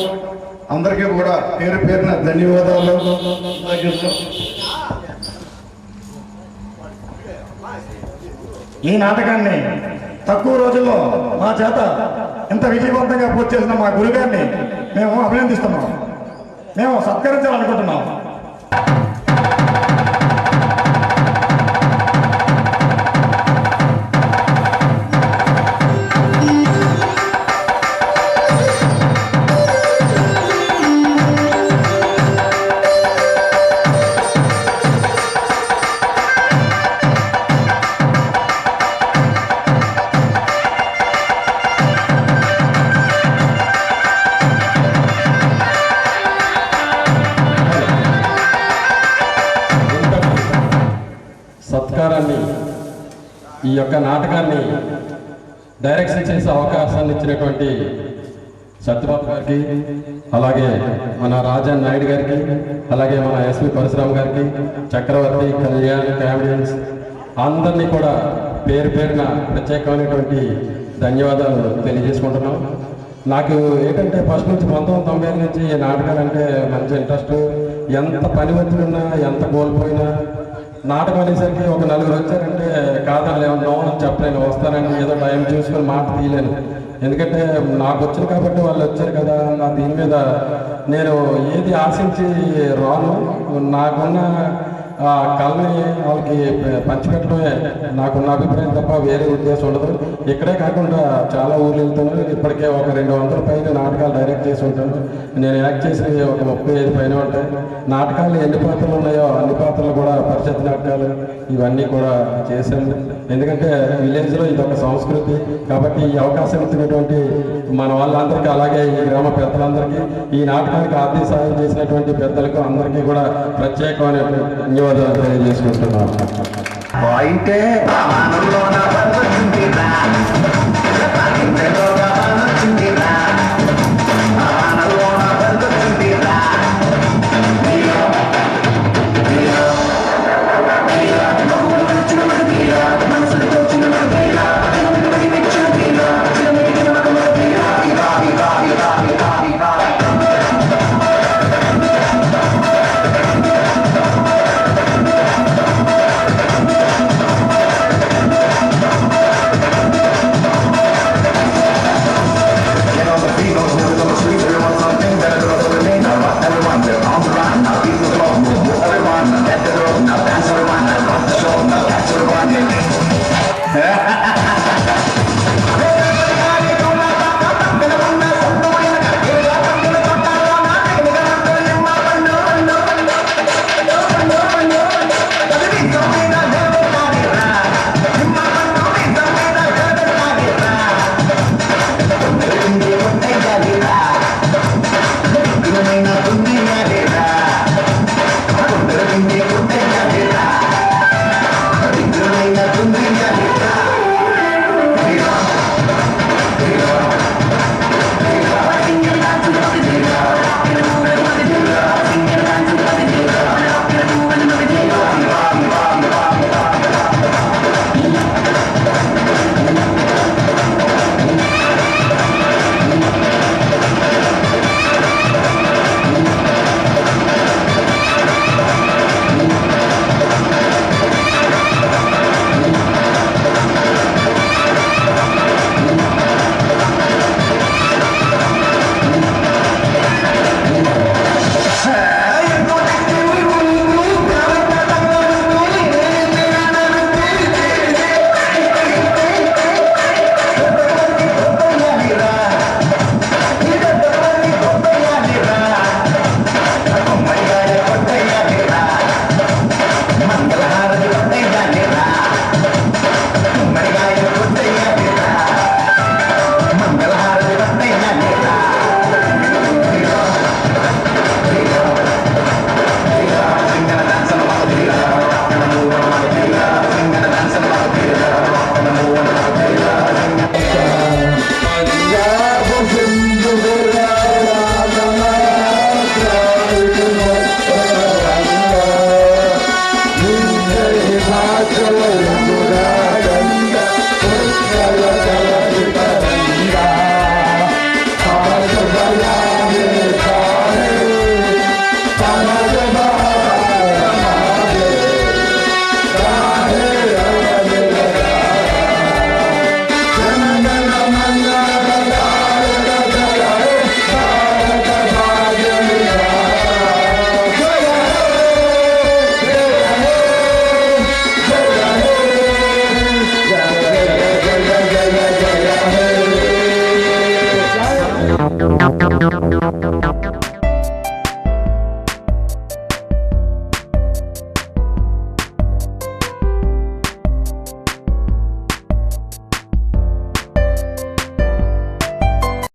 అందరికీ కూడా పేరు పేరున ధన్యవాదాలు. ఈ నాటకాన్ని తక్కువ రోజుల్లో మా చేత ఇంత విజయవంతంగా పూర్తి చేసిన మా గురుగారిని మేము అభినందిస్తున్నాం, మేము సత్కరించాలనుకుంటున్నాం. సత్కారాన్ని, ఈ యొక్క నాటకాన్ని డైరెక్షన్ చేసే అవకాశాన్ని ఇచ్చినటువంటి సత్యబాబు గారికి, అలాగే మన రాజన్ నాయుడు గారికి, అలాగే మన ఎస్వి పరశురామ్ గారికి, చక్రవర్తి, కళ్యాణ్, కామెడియన్స్ అందరినీ కూడా పేరు పేరున ప్రత్యేకమైనటువంటి ధన్యవాదాలు తెలియజేసుకుంటున్నాం. నాకు ఏంటంటే ఫస్ట్ నుంచి 1995 నుంచి ఈ నాటకాలంటే మంచి ఇంట్రెస్ట్. ఎంత పని వచ్చినా, ఎంత కోల్పోయినా నాటకం అనేసరికి ఒక 4 వచ్చారంటే కాదనలేము, నో అని చెప్పలేను. వస్తానండి ఏదో టైం చూసుకొని మాట తీయలేను. ఎందుకంటే నాకు వచ్చింది కాబట్టి వాళ్ళు వచ్చారు కదా, నా దీని మీద నేను ఏది ఆశించి రాను. నాకున్న ఆ కళని వాళ్ళకి పంచిపెట్టడమే నాకున్న అభిప్రాయం తప్ప వేరే ఉద్దేశం ఉండదు. ఇక్కడే కాకుండా చాలా ఊర్లు వెళ్తున్నాను. ఇప్పటికే ఒక 200 పైన నాటకాలు డైరెక్ట్ చేసి ఉంటాను. నేను యాక్ట్ చేసినవి ఒక 35 పైన ఉంటాయి. నాటకాలు ఎన్ని పాత్రలు ఉన్నాయో అన్ని పాత్రలు కూడా పరిషత్ నాటకాలు ఇవన్నీ కూడా చేశాను. ఎందుకంటే విలేజ్లో ఇది ఒక సంస్కృతి కాబట్టి ఈ అవకాశం ఇచ్చినటువంటి మన వాళ్ళందరికీ, అలాగే ఈ గ్రామ పెద్దలందరికీ, ఈ నాటకానికి ఆర్థిక సాయం చేసినటువంటి పెద్దలకు అందరికీ కూడా ప్రత్యేకమైన ధన్యవాదాలు తెలియజేసుకుంటున్నాను. పాయింటే No.